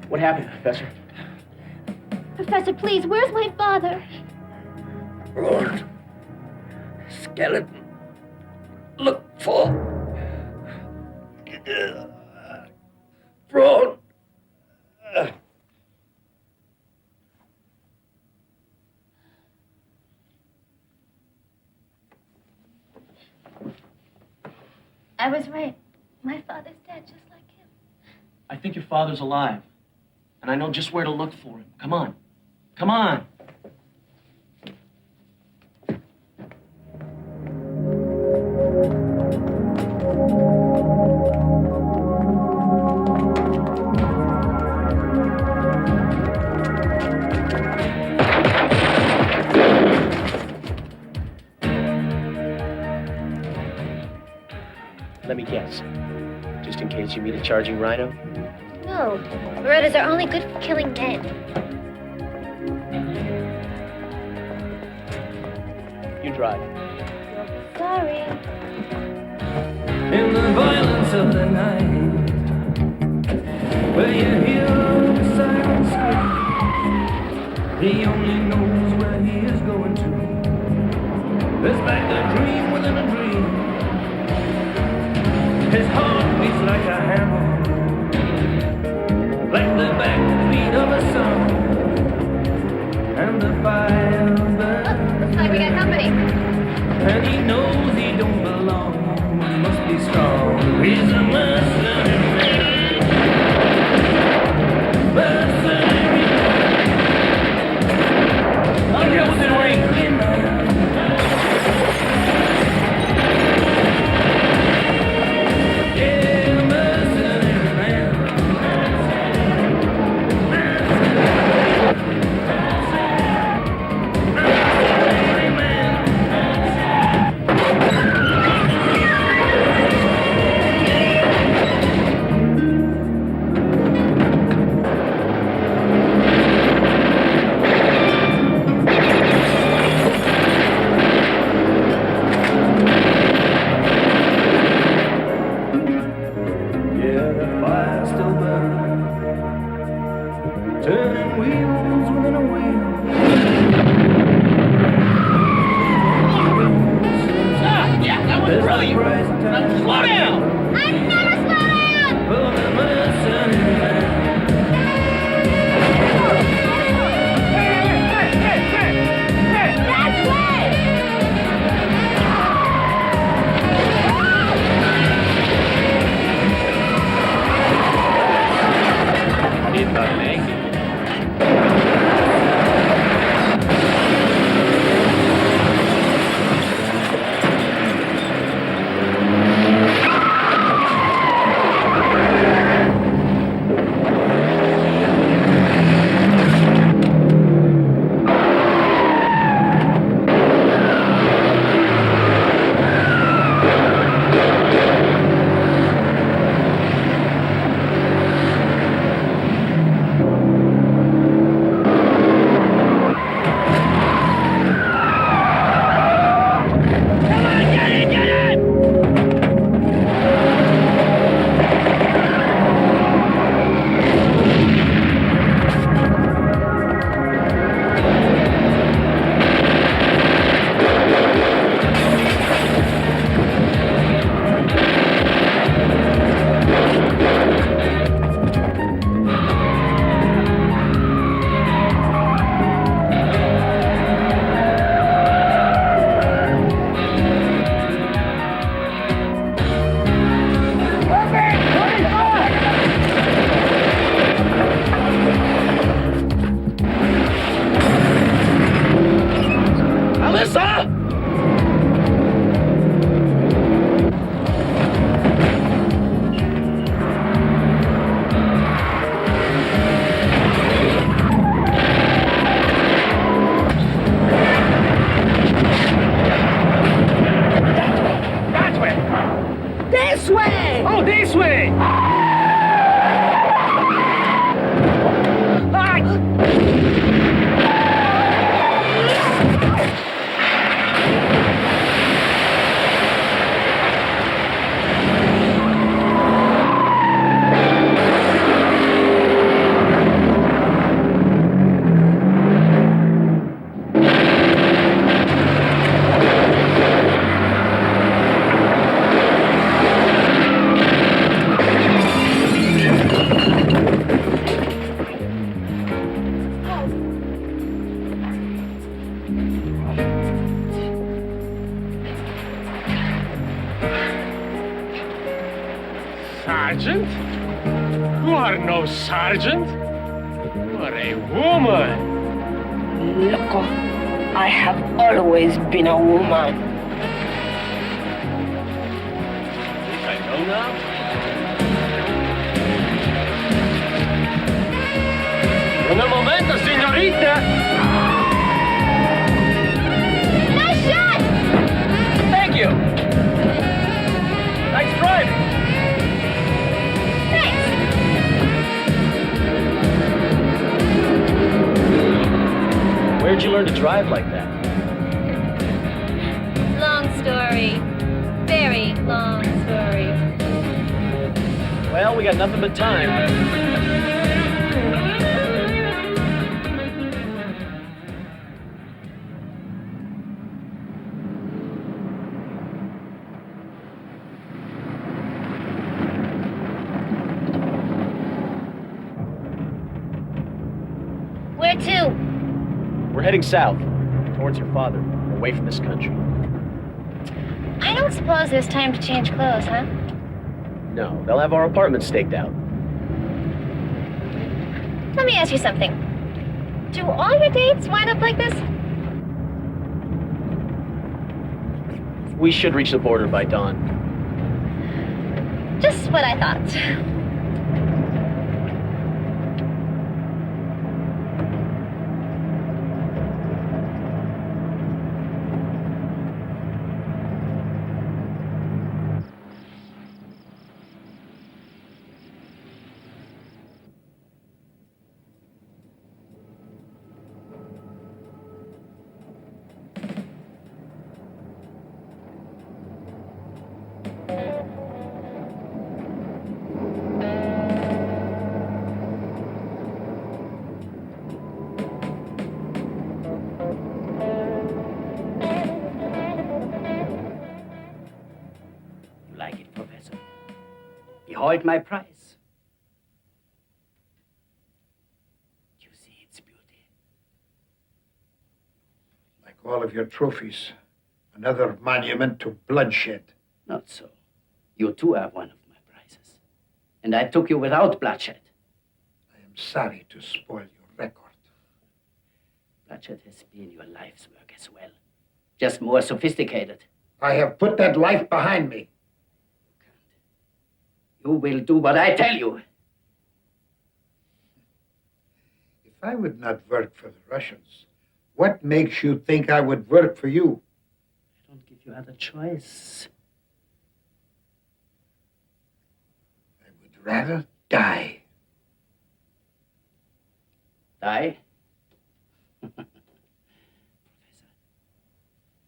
What happened, Professor? Professor, please, where's my father? Lord, skeleton. Look for Braun. I was right. My father's dead, just like him. I think your father's alive. And I know just where to look for him. Come on. Come on. Let me guess. Just in case you meet a charging rhino? No, Berettas are only good for killing men. You drive. Sorry. In the violence of the night, where you hear the silent scream, he only knows where he is going to. It's like a dream within a dream. His heart beats like a hammer, like the backbeat of a song, and the fire burns. Looks like we got company. And he knows he don't belong. He must be strong. He's a mercenary man. Mercenary man. I'll get within range. Yeah, mercenary man. Mercenary man. Yeah, the fire still burns, turning wheels within a wheel. Yeah, that was brilliant. Now slow down. I never slow down! For the mercenary man. That's way! Sergeant? You are no sergeant. You are a woman. Loco, I have always been a woman. I know now. Un momento, señorita. Nice shot! Thank you. Nice driving. Thanks. learn to drive like that? Long story. Very long story. Well, we got nothing but time. Where to? We're heading south, towards your father, away from this country. I don't suppose there's time to change clothes, huh? No, they'll have our apartment staked out. Let me ask you something. Do all your dates wind up like this? We should reach the border by dawn. Just what I thought. Behold my prize. You see its beauty. Like all of your trophies, another monument to bloodshed. Not so. You too are one of my prizes. And I took you without bloodshed. I am sorry to spoil your record. Bloodshed has been your life's work as well. Just more sophisticated. I have put that life behind me. You will do what I tell you. If I would not work for the Russians, what makes you think I would work for you? I don't give you other choice. I would rather die. Die? Professor,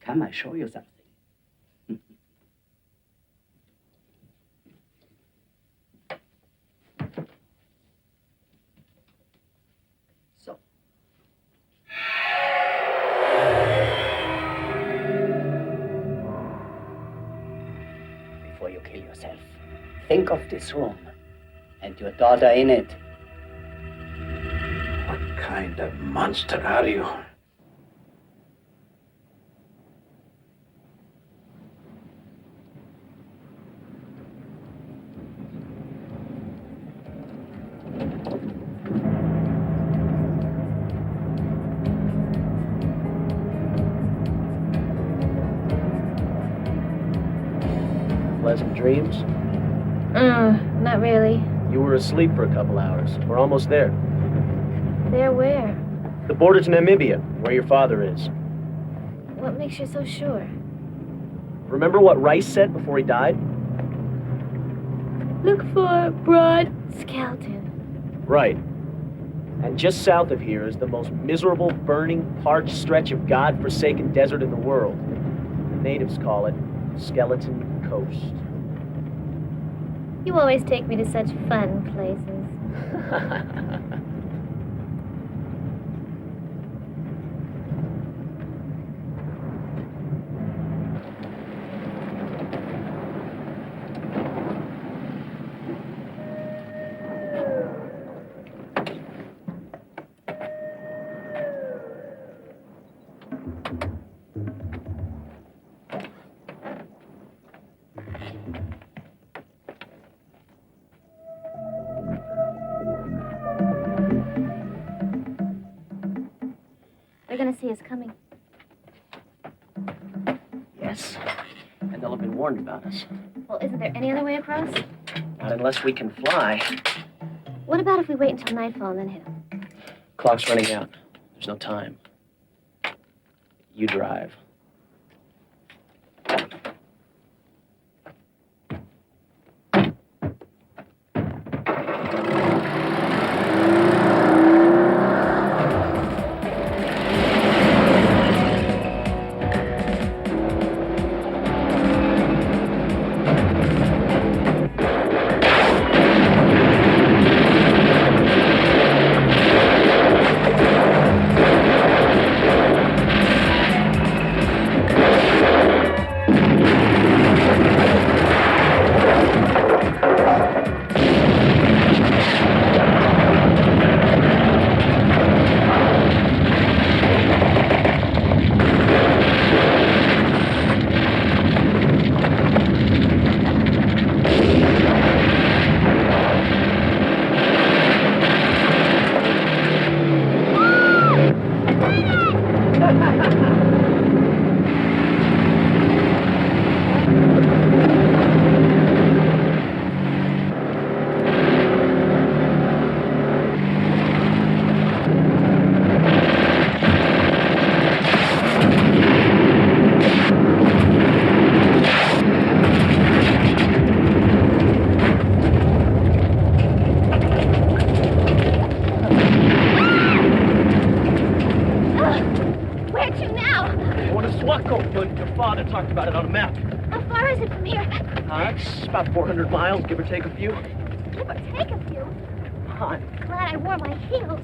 come, I show you something. Before you kill yourself, think of this room and your daughter in it. What kind of monster are you? Pleasant dreams? Not really. You were asleep for a couple hours. We're almost there. There where? The border to Namibia, where your father is. What makes you so sure? Remember what Rice said before he died? Look for broad skeleton. Right. And just south of here is the most miserable, burning, parched stretch of God-forsaken desert in the world. The natives call it Skeleton Coast. You always take me to such fun places. They're gonna see us coming. Yes. And they'll have been warned about us. Well, isn't there any other way across? Not unless we can fly. What about if we wait until nightfall and then hit them? Clock's running out. There's no time. You drive. Got it on a map. How far is it from here? It's about 400 miles, give or take a few. Give or take a few. I'm glad I wore my heels.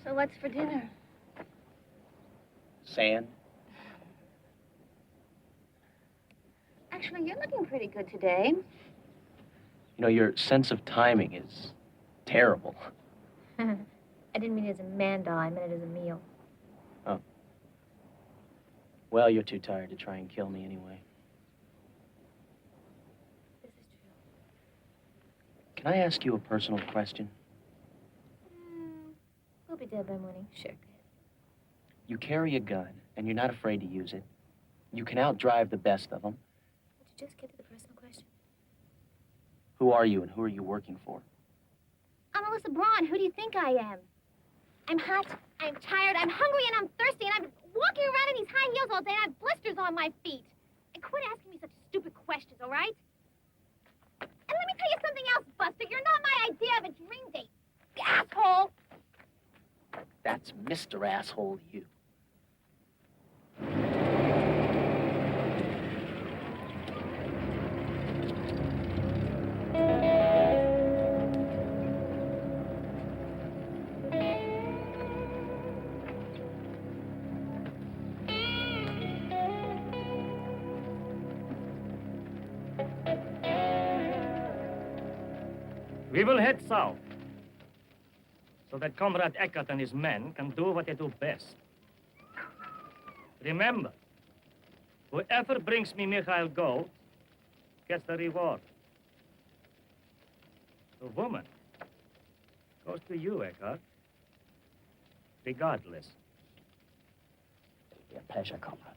So what's for dinner? Sand. Actually, you're looking pretty good today. You know, your sense of timing is terrible. I didn't mean it as a man doll, I meant it as a meal. Oh. Well, you're too tired to try and kill me anyway. This is true. Can I ask you a personal question? We'll be dead by morning. Sure. You carry a gun, and you're not afraid to use it. You can outdrive the best of them. Would you just get to the personal question? Who are you, and who are you working for? I'm Alyssa Braun. Who do you think I am? I'm hot, I'm tired, I'm hungry, and I'm thirsty, and I'm walking around in these high heels all day, and I have blisters on my feet. And quit asking me such stupid questions, all right? And let me tell you something else, Buster. You're not my idea of a dream date, you asshole. That's Mr. Asshole you. We will head south, so that Comrade Eckert and his men can do what they do best. Remember, whoever brings me Mikhail Gold gets the reward. The woman goes to you, Eckert, regardless. It'll be a pleasure, comrade.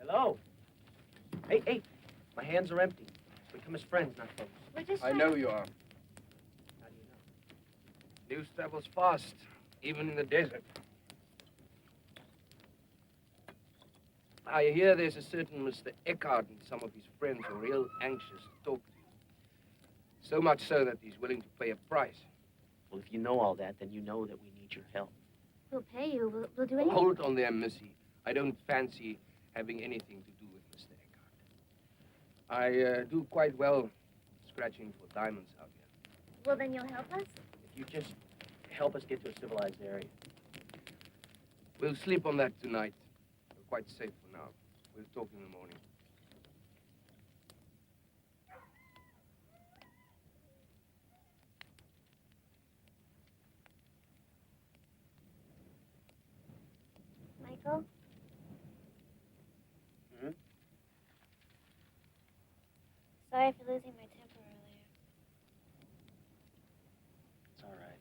Hello. Hey, my hands are empty. We come as friends, not foes. We're just I know you are. How do you know? News travels fast, even in the desert. I hear there's a certain Mr. Eckhart and some of his friends are real anxious to talk to you. So much so that he's willing to pay a price. Well, if you know all that, then you know that we need your help. We'll pay you. We'll do anything. Hold on there, Missy. I don't fancy having anything to do with Mr. Eckhart. I do quite well scratching for diamonds out here. Well, then you'll help us? If you just help us get to a civilized area. We'll sleep on that tonight. We're quite safe for now. We'll talk in the morning. Michael? Sorry for losing my temper earlier. It's all right.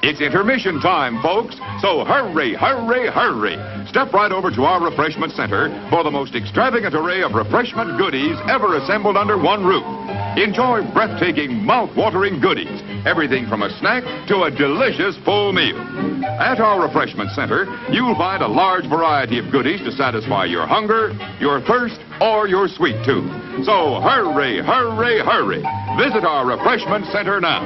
It's intermission time, folks. So hurry, hurry, hurry. Step right over to our refreshment center for the most extravagant array of refreshment goodies ever assembled under one roof. Enjoy breathtaking, mouth-watering goodies Everything from a snack to a delicious full meal. At our refreshment center, you'll find a large variety of goodies to satisfy your hunger, your thirst, or your sweet tooth. So hurry, hurry, hurry. Visit our refreshment center now.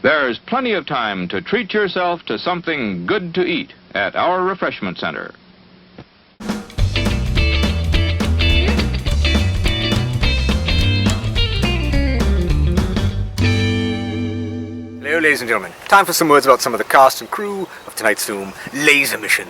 There's plenty of time to treat yourself to something good to eat at our refreshment center. Hello, ladies and gentlemen. Time for some words about some of the cast and crew of tonight's film, Laser Mission.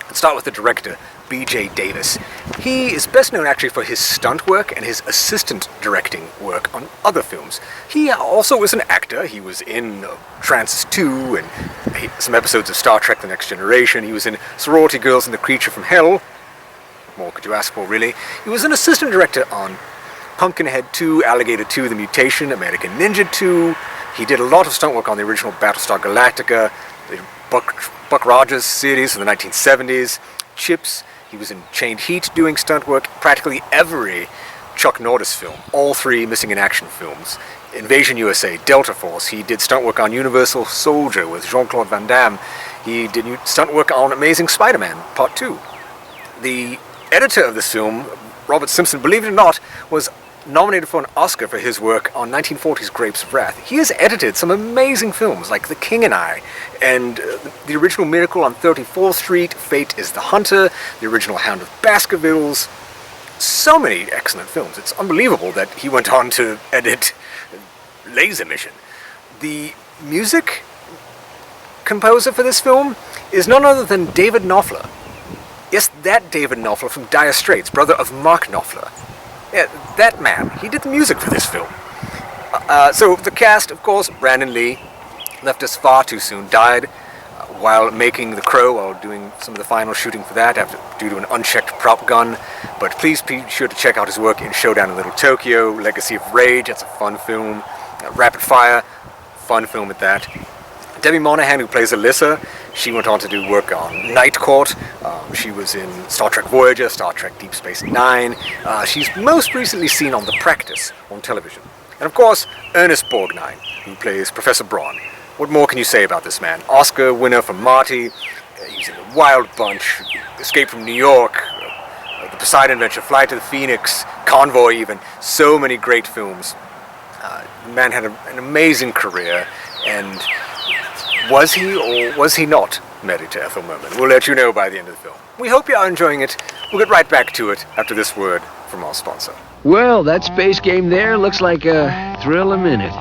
Let's start with the director, B.J. Davis. He is best known actually for his stunt work and his assistant directing work on other films. He also was an actor. He was in Trances 2 and some episodes of Star Trek The Next Generation. He was in Sorority Girls and the Creature from Hell. What more could you ask for, really? He was an assistant director on Pumpkinhead 2, Alligator 2, The Mutation, American Ninja 2. He did a lot of stunt work on the original Battlestar Galactica, the Buck Rogers series from the 1970s, Chips. He was in Chained Heat doing stunt work, practically every Chuck Norris film, all three Missing in Action films, Invasion USA, Delta Force. He did stunt work on Universal Soldier with Jean-Claude Van Damme. He did stunt work on Amazing Spider-Man Part 2. The editor of this film, Robert Simpson, believe it or not, was nominated for an Oscar for his work on 1940's Grapes of Wrath. He has edited some amazing films like The King and I, and the original Miracle on 34th Street, Fate is the Hunter, the original Hound of Baskervilles. So many excellent films. It's unbelievable that he went on to edit Laser Mission. The music composer for this film is none other than David Knopfler. Yes, that David Knopfler from Dire Straits, brother of Mark Knopfler. Yeah, that man. He did the music for this film. So the cast, of course, Brandon Lee left us far too soon, died while making The Crow, while doing some of the final shooting for that due to an unchecked prop gun. But please be sure to check out his work in Showdown in Little Tokyo, Legacy of Rage, that's a fun film. Rapid Fire, fun film at that. Debbie Monahan, who plays Alyssa, she went on to do work on Night Court. She was in Star Trek Voyager, Star Trek Deep Space Nine. She's most recently seen on The Practice on television. And of course, Ernest Borgnine, who plays Professor Braun. What more can you say about this man? Oscar winner for Marty. He's in The Wild Bunch, Escape from New York, The Poseidon Adventure, Flight to the Phoenix, Convoy even. So many great films. The man had an amazing career, and was he or was he not married to Ethel Merman? We'll let you know by the end of the film. We hope you are enjoying it. We'll get right back to it after this word from our sponsor. Well, that space game there looks like a thrill a minute.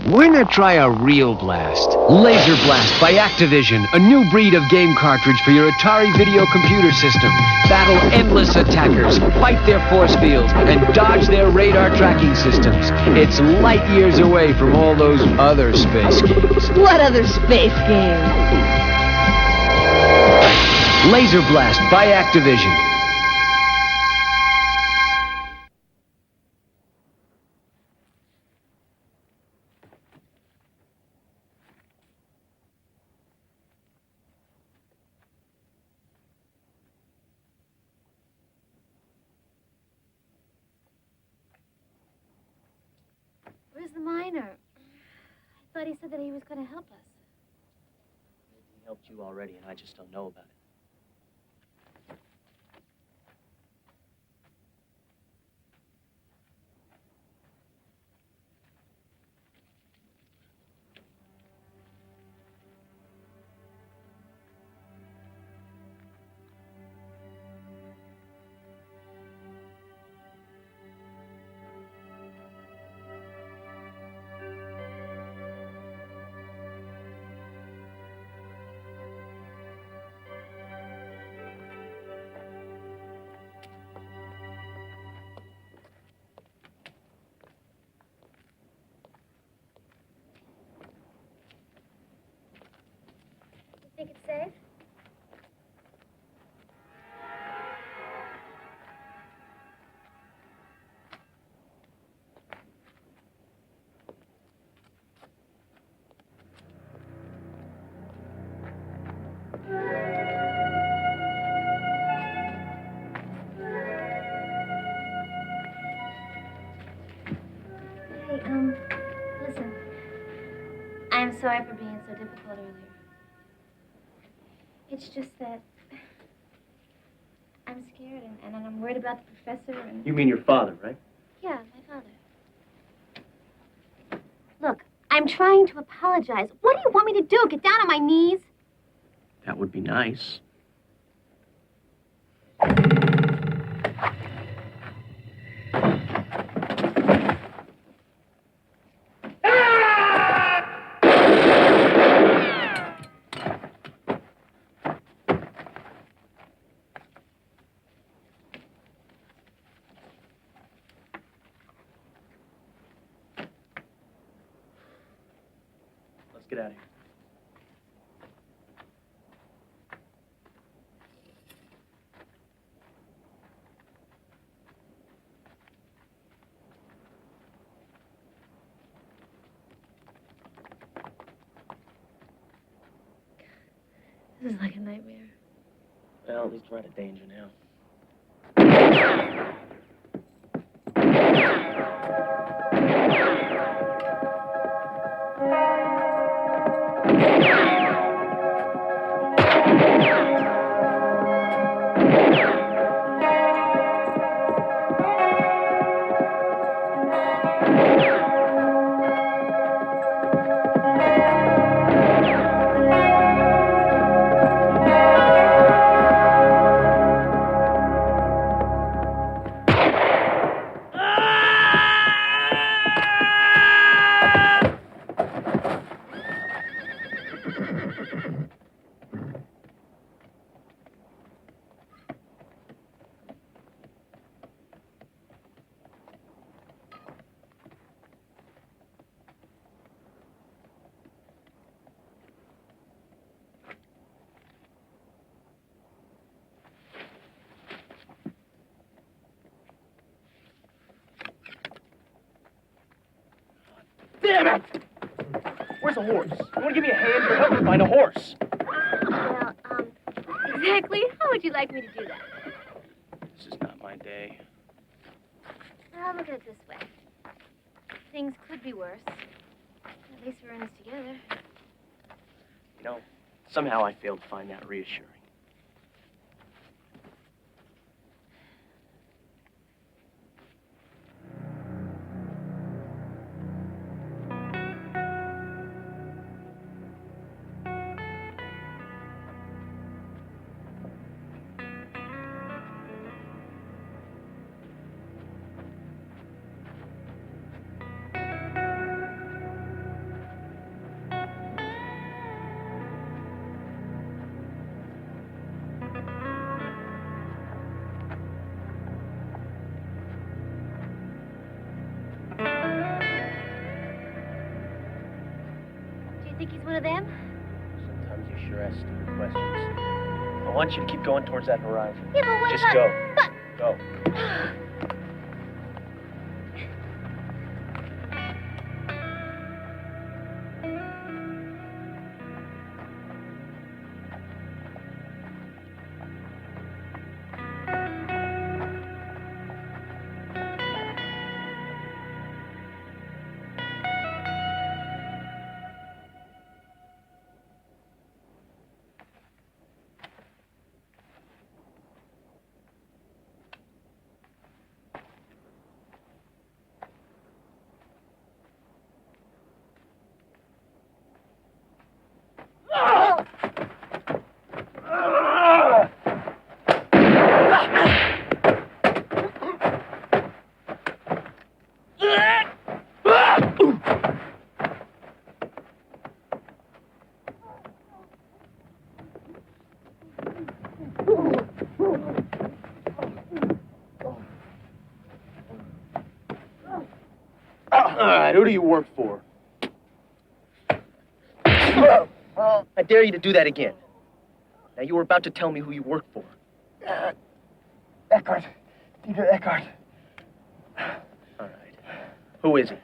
Why not try a real blast? Laser Blast by Activision, a new breed of game cartridge for your Atari video computer system. Battle endless attackers, fight their force fields, and dodge their radar tracking systems. It's light years away from all those other space games. What other space games? Laser Blast by Activision. Where's the miner? I thought he said that he was going to help us. He helped you already, and I just don't know about it. Think it's safe? Hey, listen. I'm sorry for being so difficult earlier. It's just that I'm scared and I'm worried about the professor and... You mean your father, right? Yeah, my father. Look, I'm trying to apologize. What do you want me to do? Get down on my knees? That would be nice. Let's get out of here. This is like a nightmare. Well, at least we're out of danger now. Damn it! Where's the horse? You want to give me a hand or help me find a horse? Well, exactly. How would you like me to do that? This is not my day. Well, look at it this way. Things could be worse. At least we're in this together. You know, somehow I failed to find that reassuring. Do you think he's one of them? Sometimes you sure ask stupid questions. I want you to keep going towards that horizon. Yeah, but what Just if go. Go. All right, who do you work for? I dare you to do that again. Now, you were about to tell me who you work for. Eckhart. Dieter Eckhart. All right. Who is he?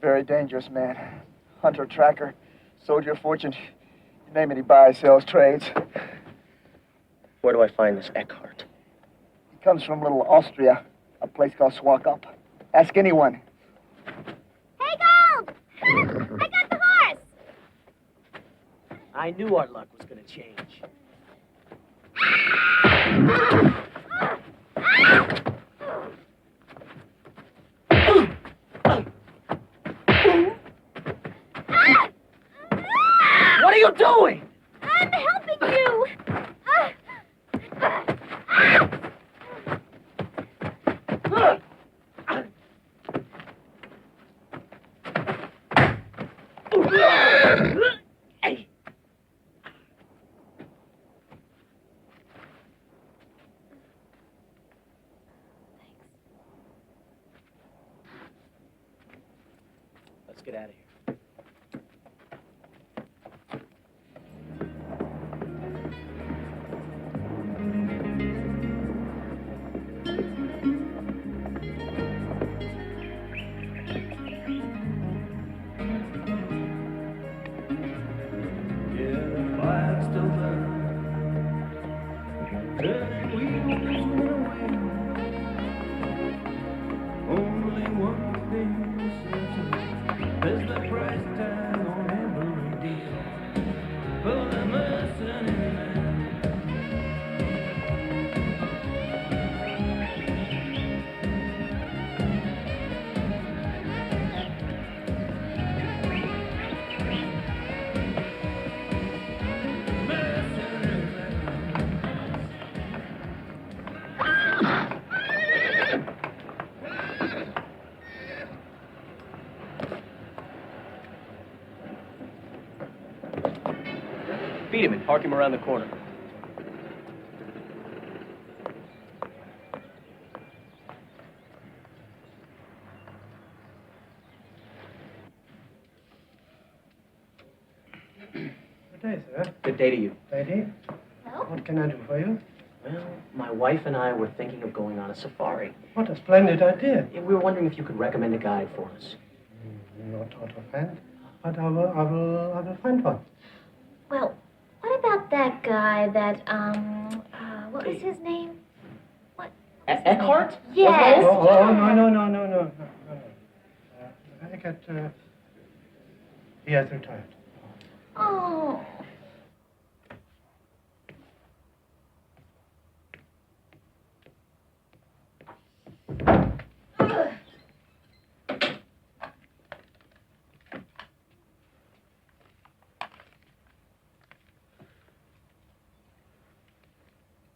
Very dangerous man. Hunter, tracker, soldier of fortune. You name it, he buys, sells, trades. Where do I find this Eckhart? He comes from little Austria, a place called Swakop. Ask anyone. Hey, Gold! I got the horse! I knew our luck was going to change. What are you doing? I'm helping you! Let's get out of here. Beat him and park him around the corner. Good day, sir. Good day to you. Lady, what can I do for you? Well, my wife and I were thinking of going on a safari. What a splendid idea. We were wondering if you could recommend a guide for us. Not out of hand, but I will find one. Well, what about that guy that, what was his name? Eckhart? Yes. Oh, no. Eckhart, he has retired. Oh.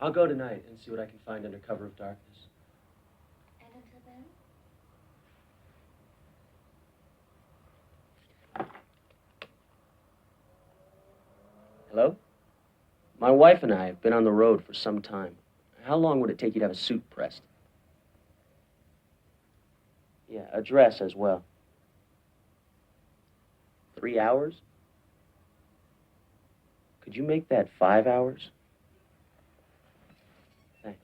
I'll go tonight and see what I can find under cover of darkness. And until then? Hello? My wife and I have been on the road for some time. How long would it take you to have a suit pressed? Yeah, a dress as well. 3 hours? Could you make that 5 hours? Thanks.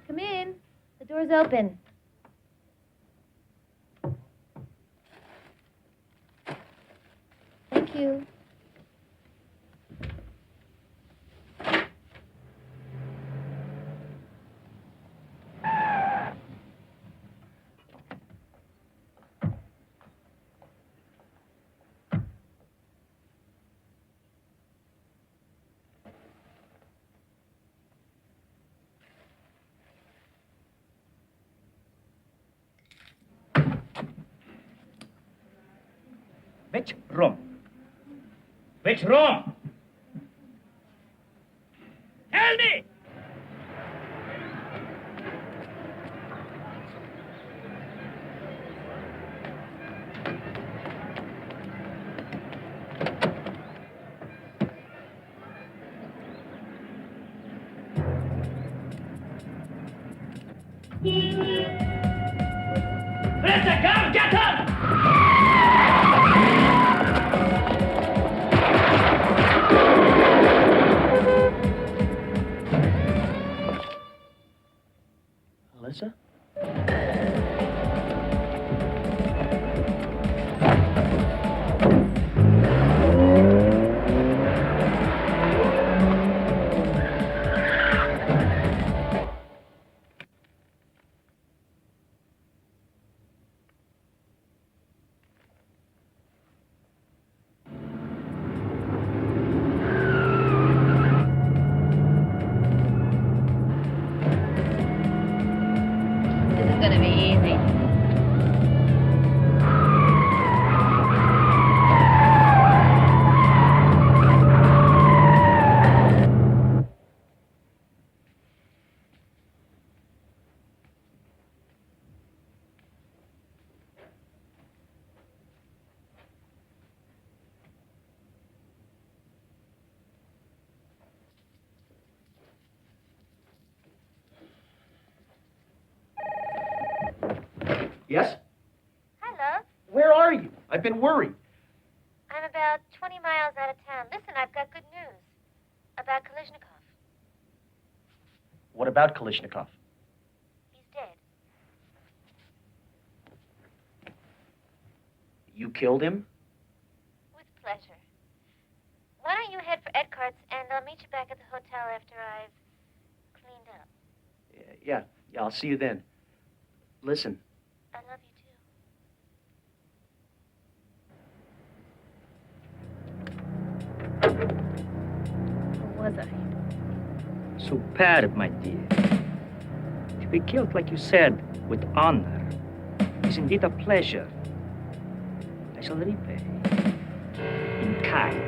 Come in. The door's open. Thank you. Which room? Which room? Tell me! Mister, come, get up! Alyssa? This is gonna be easy. Yes? Hi, love. Where are you? I've been worried. I'm about 20 miles out of town. Listen, I've got good news about Kalishnikov. What about Kalishnikov? He's dead. You killed him? With pleasure. Why don't you head for Edcart's, and I'll meet you back at the hotel after I've cleaned up. Yeah, I'll see you then. Listen, I love you too. Who was I? Superb, my dear. To be killed, like you said, with honor, is indeed a pleasure. I shall repay in kind.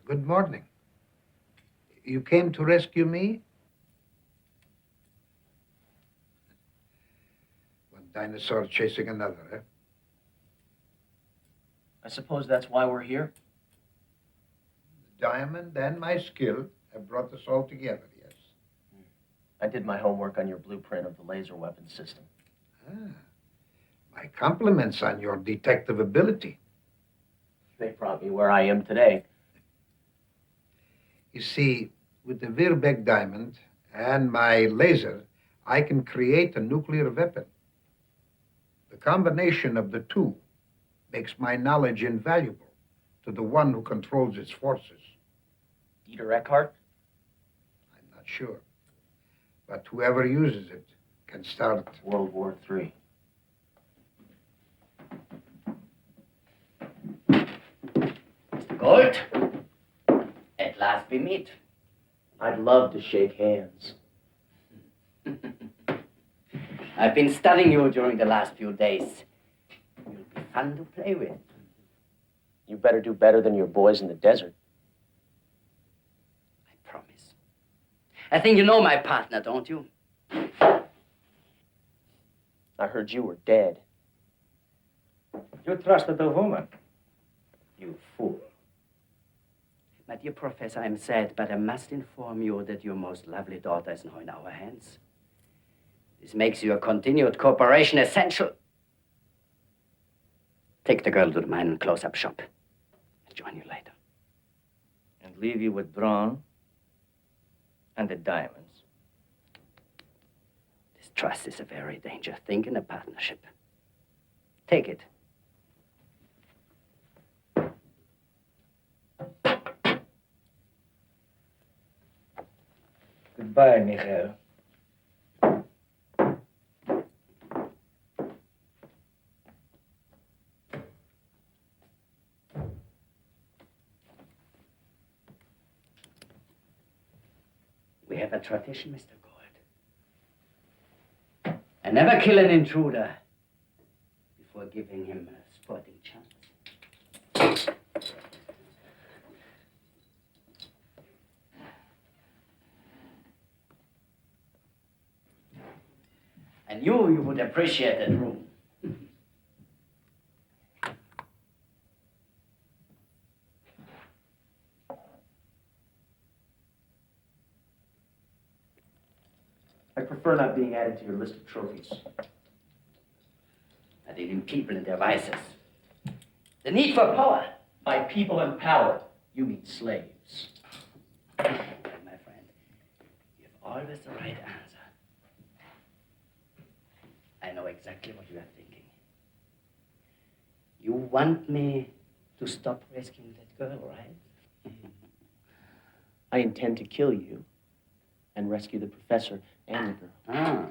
Good morning. You came to rescue me? One dinosaur chasing another, eh? I suppose that's why we're here? The diamond and my skill have brought us all together, yes. I did my homework on your blueprint of the laser weapon system. My compliments on your detective ability. They brought me where I am today. You see, with the Weird diamond and my laser, I can create a nuclear weapon. The combination of the two makes my knowledge invaluable to the one who controls its forces. Dieter Eckhart? I'm not sure. But whoever uses it can start World War III. Mr. Gold, at last we meet. I'd love to shake hands. I've been studying you during the last few days. You'll be fun to play with. You better do better than your boys in the desert. I promise. I think you know my partner, don't you? I heard you were dead. You trusted a woman. You fool. My dear Professor, I'm sad, but I must inform you that your most lovely daughter is now in our hands. This makes your continued cooperation essential. Take the girl to the mine and close-up shop. I'll join you later. And leave you with Braun and the diamonds. This trust is a very dangerous thing in a partnership. Take it. Goodbye, Michael. We have a tradition, Mr. Gold. I never kill an intruder before giving him a sporting chance. I knew you would appreciate that room. I prefer not being added to your list of trophies. I deal in people and their vices. The need for power. By people and power, you mean slaves. My friend, you have always the right answer. I know exactly what you are thinking. You want me to stop rescuing that girl, right? I intend to kill you and rescue the professor and the girl.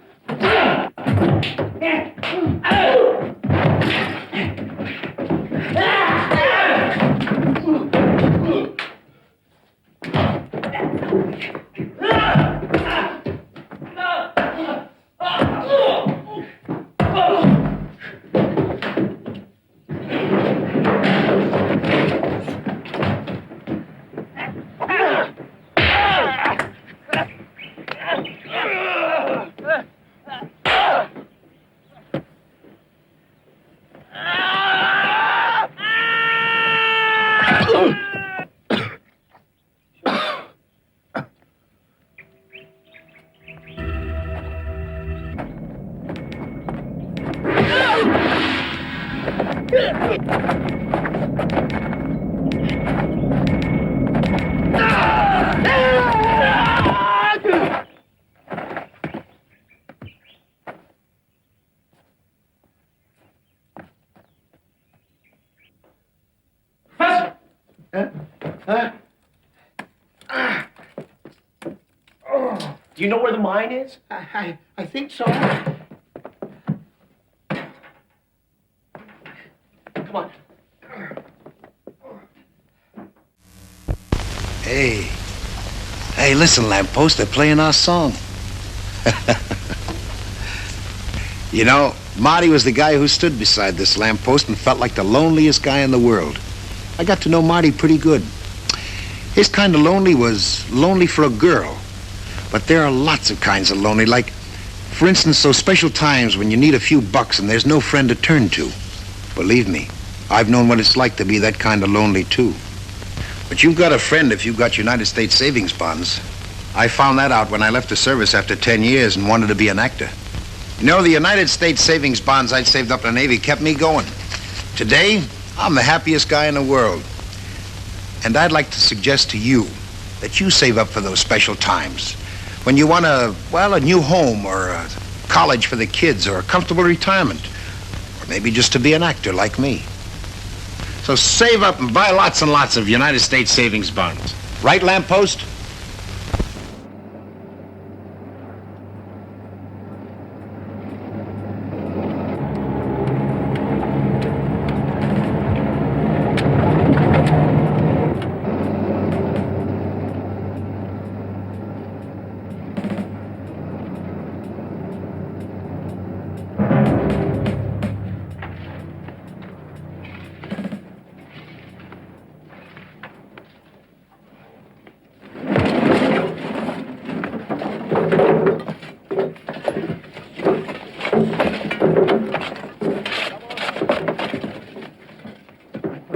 Do you know where the mine is? I think so. Come on. Hey, listen, lamppost, they're playing our song. You know, Marty was the guy who stood beside this lamppost and felt like the loneliest guy in the world. I got to know Marty pretty good. His kind of lonely was lonely for a girl. But there are lots of kinds of lonely, like, for instance, those special times when you need a few bucks and there's no friend to turn to. Believe me, I've known what it's like to be that kind of lonely, too. But you've got a friend if you've got United States savings bonds. I found that out when I left the service after 10 years and wanted to be an actor. You know, the United States savings bonds I'd saved up in the Navy kept me going. Today, I'm the happiest guy in the world. And I'd like to suggest to you that you save up for those special times. When you want a new home or a college for the kids or a comfortable retirement. Or maybe just to be an actor like me. So save up and buy lots and lots of United States savings bonds. Right, lamppost?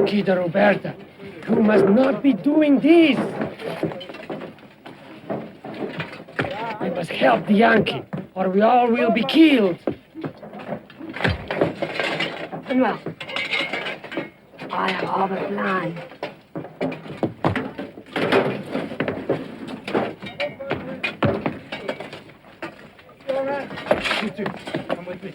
Chiquita Roberta, you must not be doing this. We must help the Yankee, or we all will be killed. Manuel, I have a plan. You two, come with me.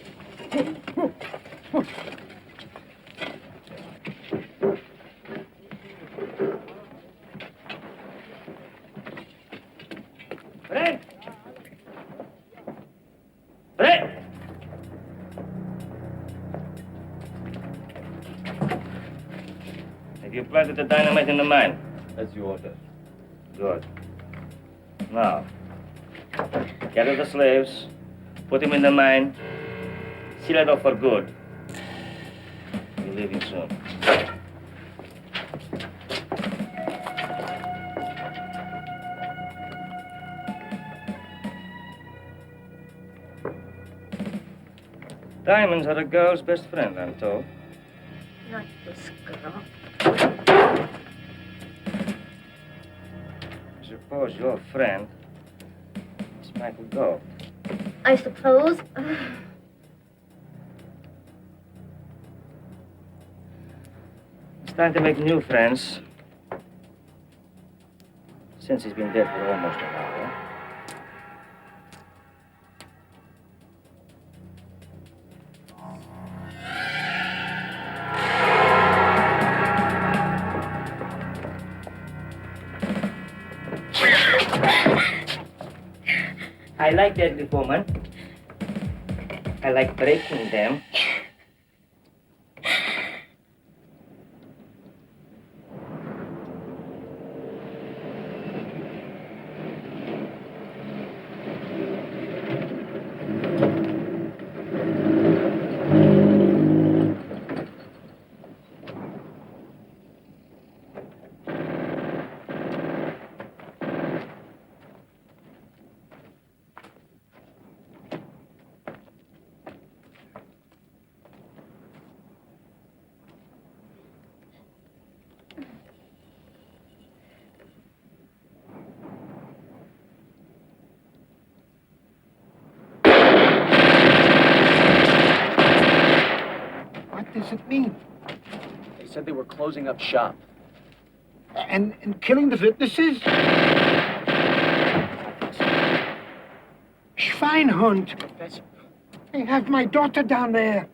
Fred! Fred! Have you planted the dynamite in the mine? As you ordered. Good. Now, gather the slaves, put them in the mine, seal it off for good. We're leaving soon. Diamonds are a girl's best friend, I'm told. Not this girl. I suppose your friend is Michael Gove. I suppose. It's time to make new friends. Since he's been dead for almost an hour. I like deadly women. I like breaking them. What does it mean? They said they were closing up shop. And killing the witnesses? Schweinhund. They have my daughter down there.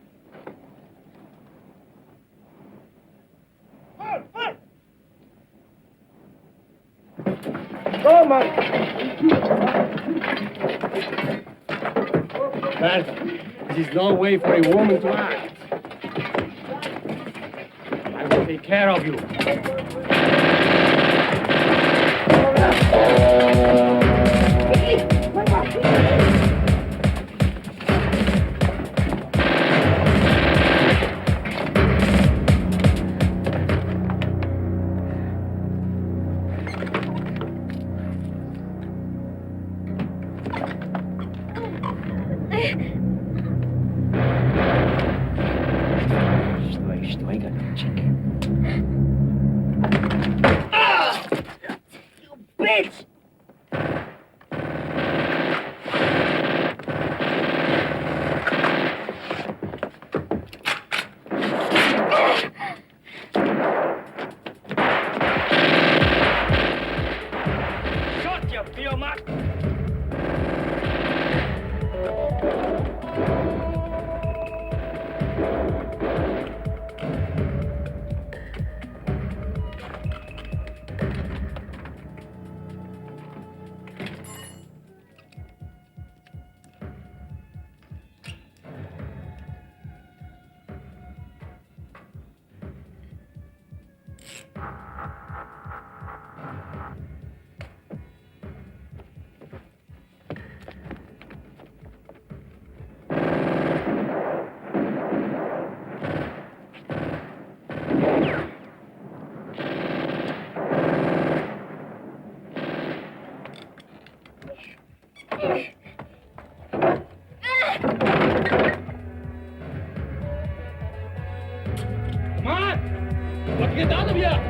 Go, man. Bertha, this is no way for a woman to act. I will take care of you. Sтой, голубчик. You bitch! Come on! Let's get out of here!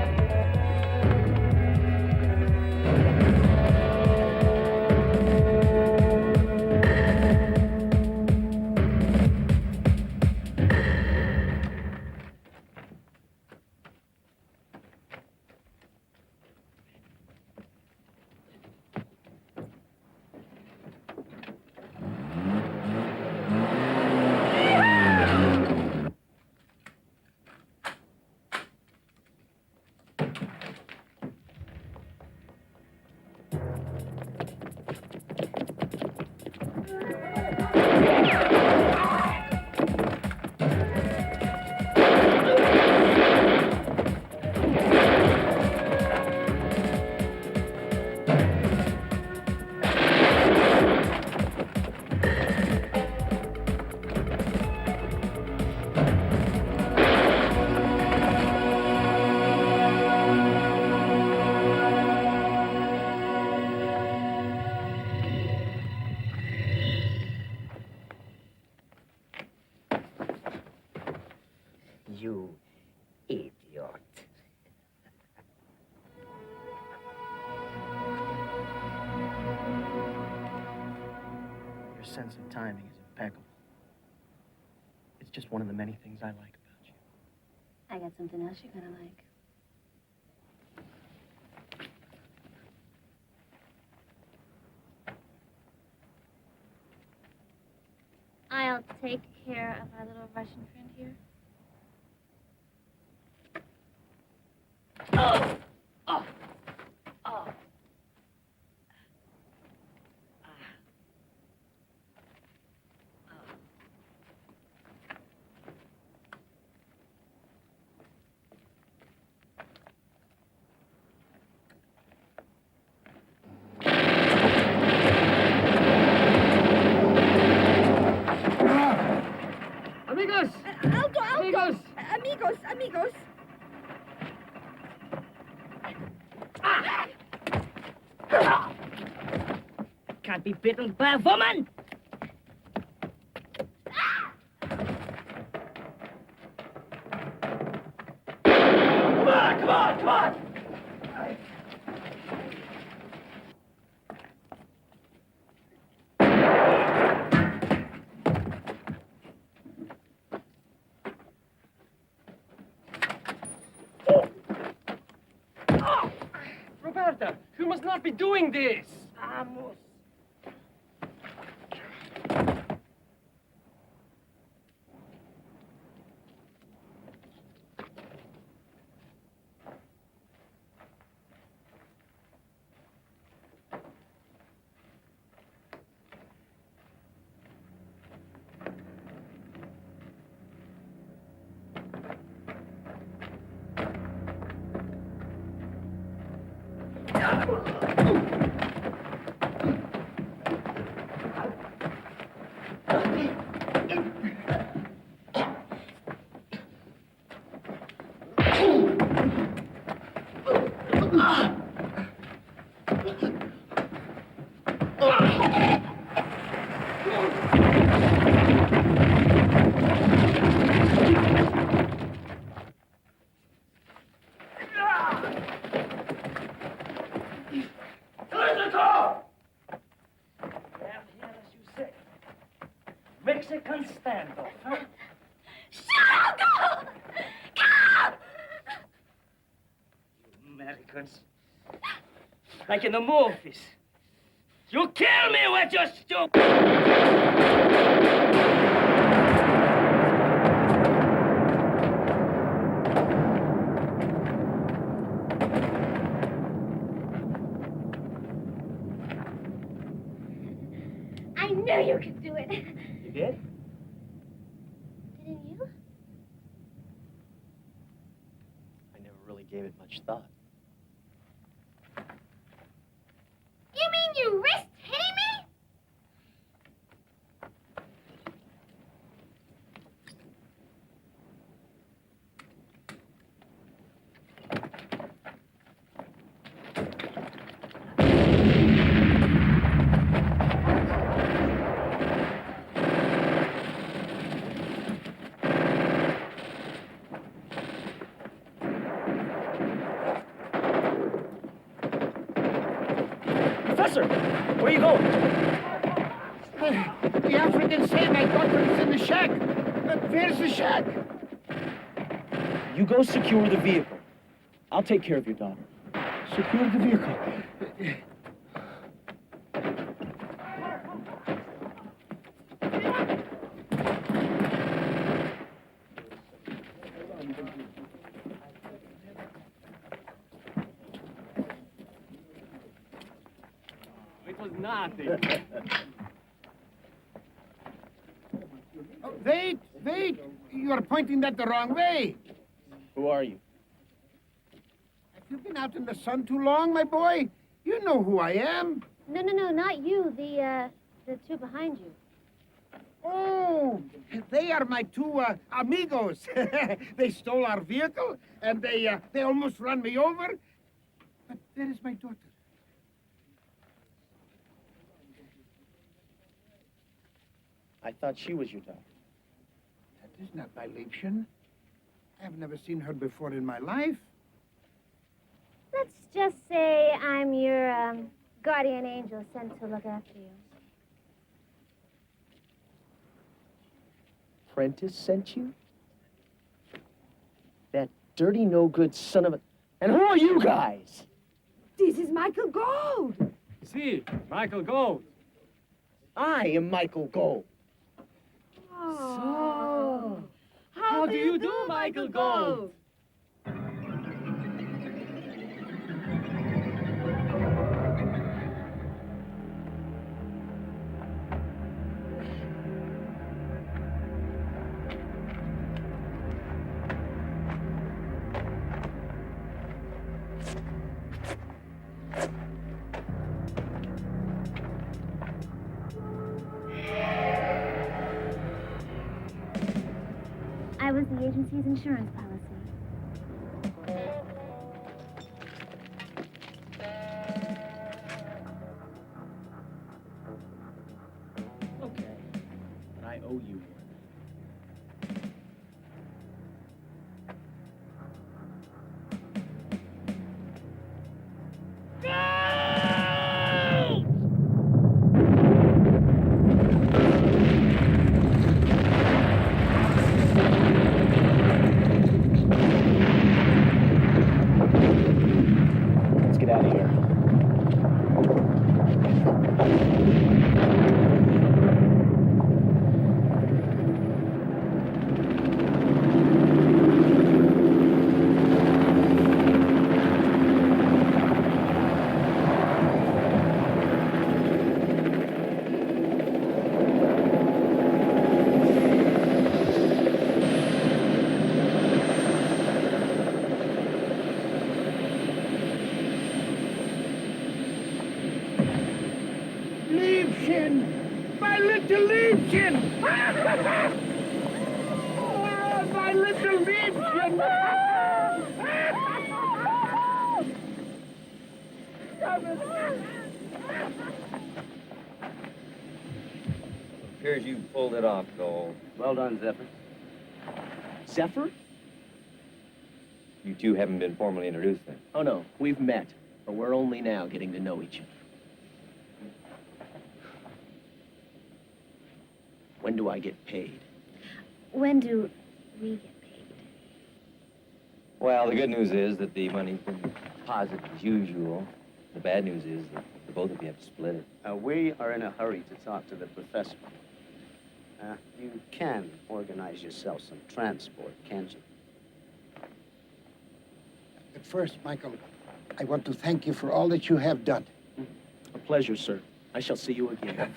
You idiot. Your sense of timing is impeccable. It's just one of the many things I like about you. I got something else you're gonna like. I'll take care of our little Russian friend here. Oh! Oh! Oh! Amigos! Alto, alto! Amigos! Amigos, amigos! Can't be bitten by a woman! Come on, come on, come on! Roberta, you must not be doing this! Vamos. Mexican standoff, huh? Shut up! Go! Go! You Americans. Like in the movies. You kill me with your stupid... I knew you could do it. You did? Didn't you? I never really gave it much thought. You mean you risked hitting me? Professor, where are you going? The Africans say my daughter is in the shack. Where's the shack? You go secure the vehicle. I'll take care of your daughter. Secure the vehicle. It was nothing. Oh, wait, wait. You are pointing that the wrong way. Who are you? Have you been out in the sun too long, my boy? You know who I am. No, not you. The two behind you. Oh, they are my two amigos. They stole our vehicle, and they almost ran me over. But there is my daughter. I thought she was your daughter. That is not my Liebchen. I have never seen her before in my life. Let's just say I'm your guardian angel sent to look after you. Prentice sent you? That dirty, no-good son of a... And who are you guys? This is Michael Gold. See, Michael Gold. I am Michael Gold. Oh. How do you do, Michael Gold? I was the agency's insurance policy. Okay, but I owe you one. Let's get out of here. Liebchen! My little Liebchen! Oh, my little Liebchen! Appears you pulled it off, Gold. Well done, Zephyr. Zephyr? You two haven't been formally introduced then. Oh, no. We've met, but we're only now getting to know each other. When do I get paid? When do we get paid? Well, the good news is that the money's been deposited as usual. The bad news is that the both of you have to split it. We are in a hurry to talk to the professor. You can organize yourself some transport, can't you? At first, Michael, I want to thank you for all that you have done. A pleasure, sir. I shall see you again.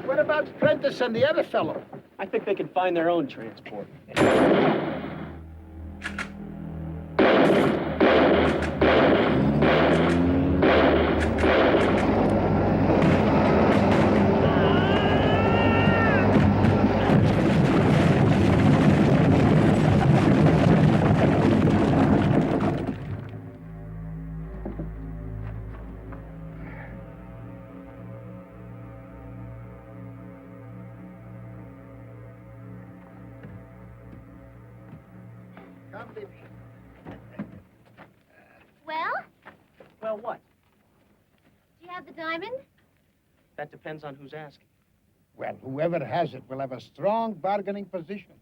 What about Prentice and the other fellow? I think they can find their own transport. Come, baby. Well, Well, what? do you have the diamond? That depends on who's asking. Well, whoever has it will have a strong bargaining position.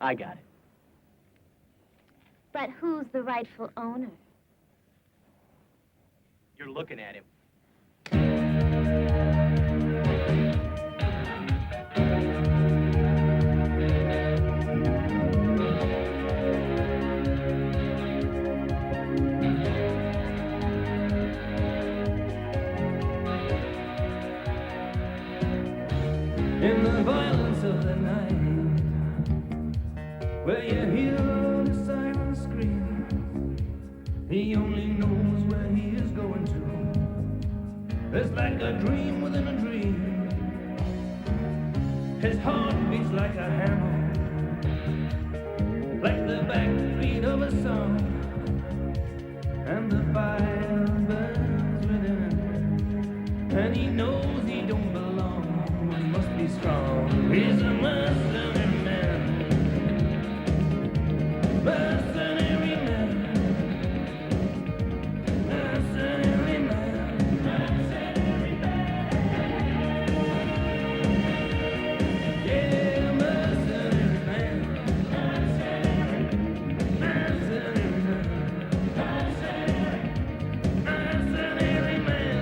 I got it. But who's the rightful owner? You're looking at him. In the violence of the night, where you hear the siren scream, he only knows where he is going to. It's like a dream within a dream. His heart beats like a hammer, like the backbeat of a song, and the fire burns within him, and he knows he don't belong. He must be strong. He's a mercenary man. Mercenary man. Mercenary man. Mercenary man. Yeah, mercenary man. Mercenary. Mercenary man. Mercenary. Mercenary man.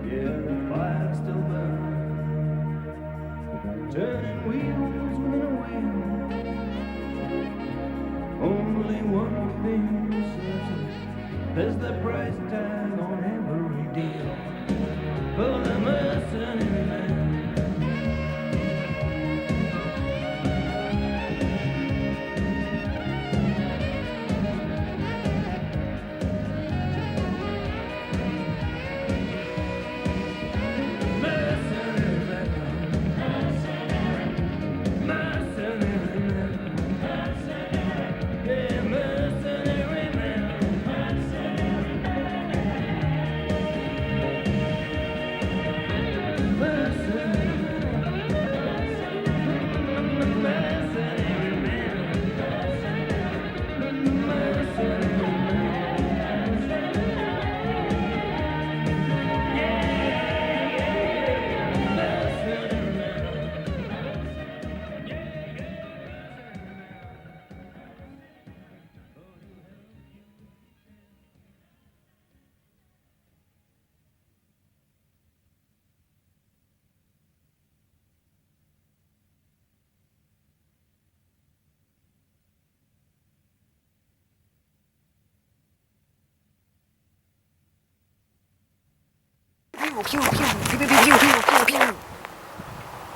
Yeah, the fire still burns, turning wheels within a wheel. Only one thing is certain, there's the price tag on every deal for the mercenary man.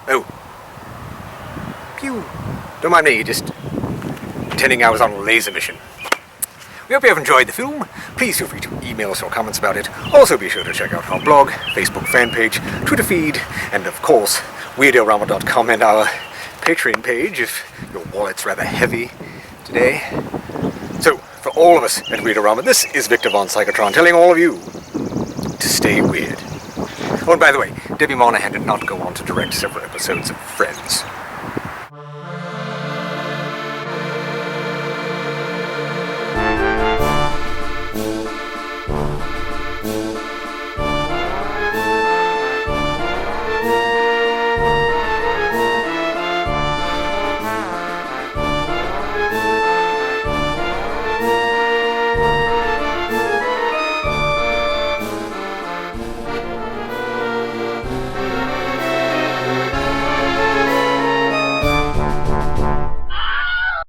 Oh. Pew. Don't mind me, just pretending I was on a laser mission. We hope you have enjoyed the film. Please feel free to email us your comments about it. Also be sure to check out our blog, Facebook fan page, Twitter feed, and of course, Weird-O-Rama.com and our Patreon page if your wallet's rather heavy today. So, for all of us at Weird-O-Rama, this is Victor von Psychotron telling all of you to stay weird. Oh, and by the way, Debbie Monahan did not go on to direct several episodes of Friends.